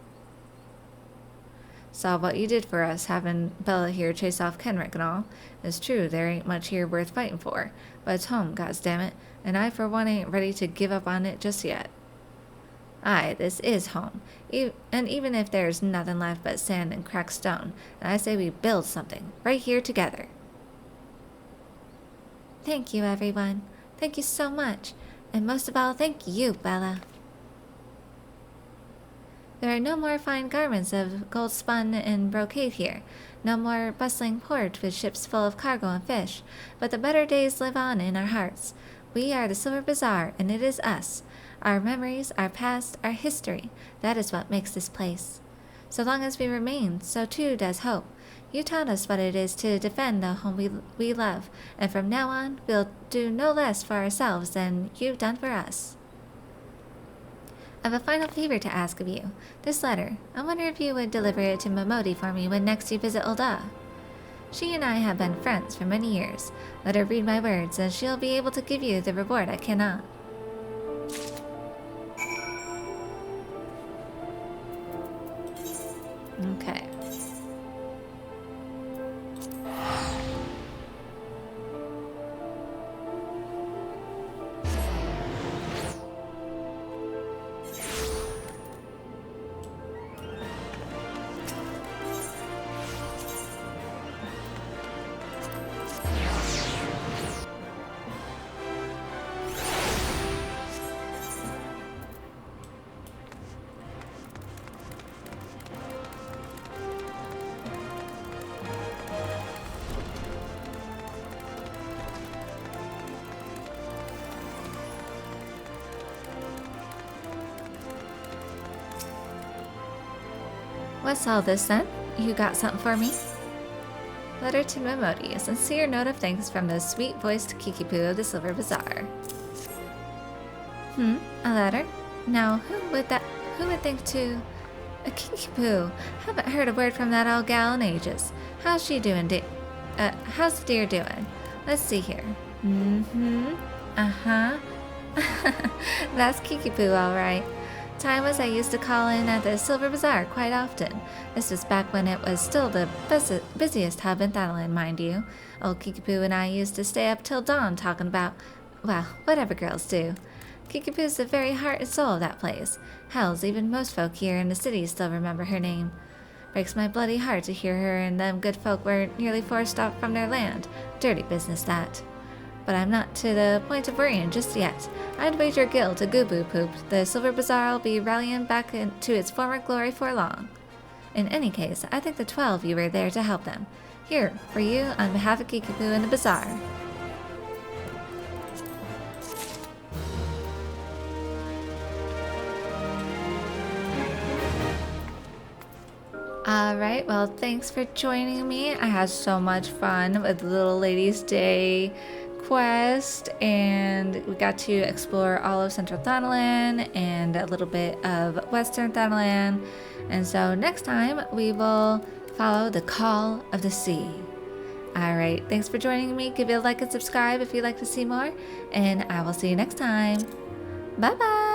Speaker 1: Saw what you did for us, having Bella here chase off Kenrick and all. It's true, there ain't much here worth fighting for, but it's home, goddammit, and I for one ain't ready to give up on it just yet. Aye, this is home, and even if there's nothing left but sand and cracked stone, I say we build something, right here together. Thank you, everyone. Thank you so much, and most of all, thank you, Bella. There are no more fine garments of gold spun and brocade here, no more bustling port with ships full of cargo and fish, but the better days live on in our hearts. We are the Silver Bazaar, and it is us. Our memories, our past, our history, that is what makes this place. So long as we remain, so too does hope. You taught us what it is to defend the home we love, and from now on, we'll do no less for ourselves than you've done for us. I have a final favor to ask of you. This letter, I wonder if you would deliver it to Momodi for me when next you visit Ul'dah. She and I have been friends for many years. Let her read my words, and she'll be able to give you the reward I cannot. Okay. What's all this then? You got something for me? Letter to Momodi, a sincere note of thanks from the sweet-voiced Kikipu of the Silver Bazaar. A letter? Now, who would think to... A Kikipu! Haven't heard a word from that old gal in ages. How's she doing, how's the dear doing? Let's see here. Uh-huh. That's Kikipu, all right. Time was I used to call in at the Silver Bazaar quite often. This was back when it was still the busiest hub in Thanalan, mind you. Old Kikipu and I used to stay up till dawn talking about, well, whatever girls do. Kikipu's the very heart and soul of that place. Hells, even most folk here in the city still remember her name. Breaks my bloody heart to hear her and them good folk were nearly forced off from their land. Dirty business, that. But I'm not to the point of worrying just yet. I'd wager Gil to Goo-Boo Poop the Silver Bazaar will be rallying back to its former glory for long. In any case, I think the 12 you were there to help them. Here, for you, on behalf of Kikipu and the Bazaar. Alright, well, thanks for joining me. I had so much fun with the Little Lady's Day quest, and we got to explore all of Central Thanalan and a little bit of Western Thanalan. And so next time we will follow the Call of the Sea. Alright, thanks for joining me. Give it a like and subscribe if you'd like to see more, and I will see you next time. Bye bye!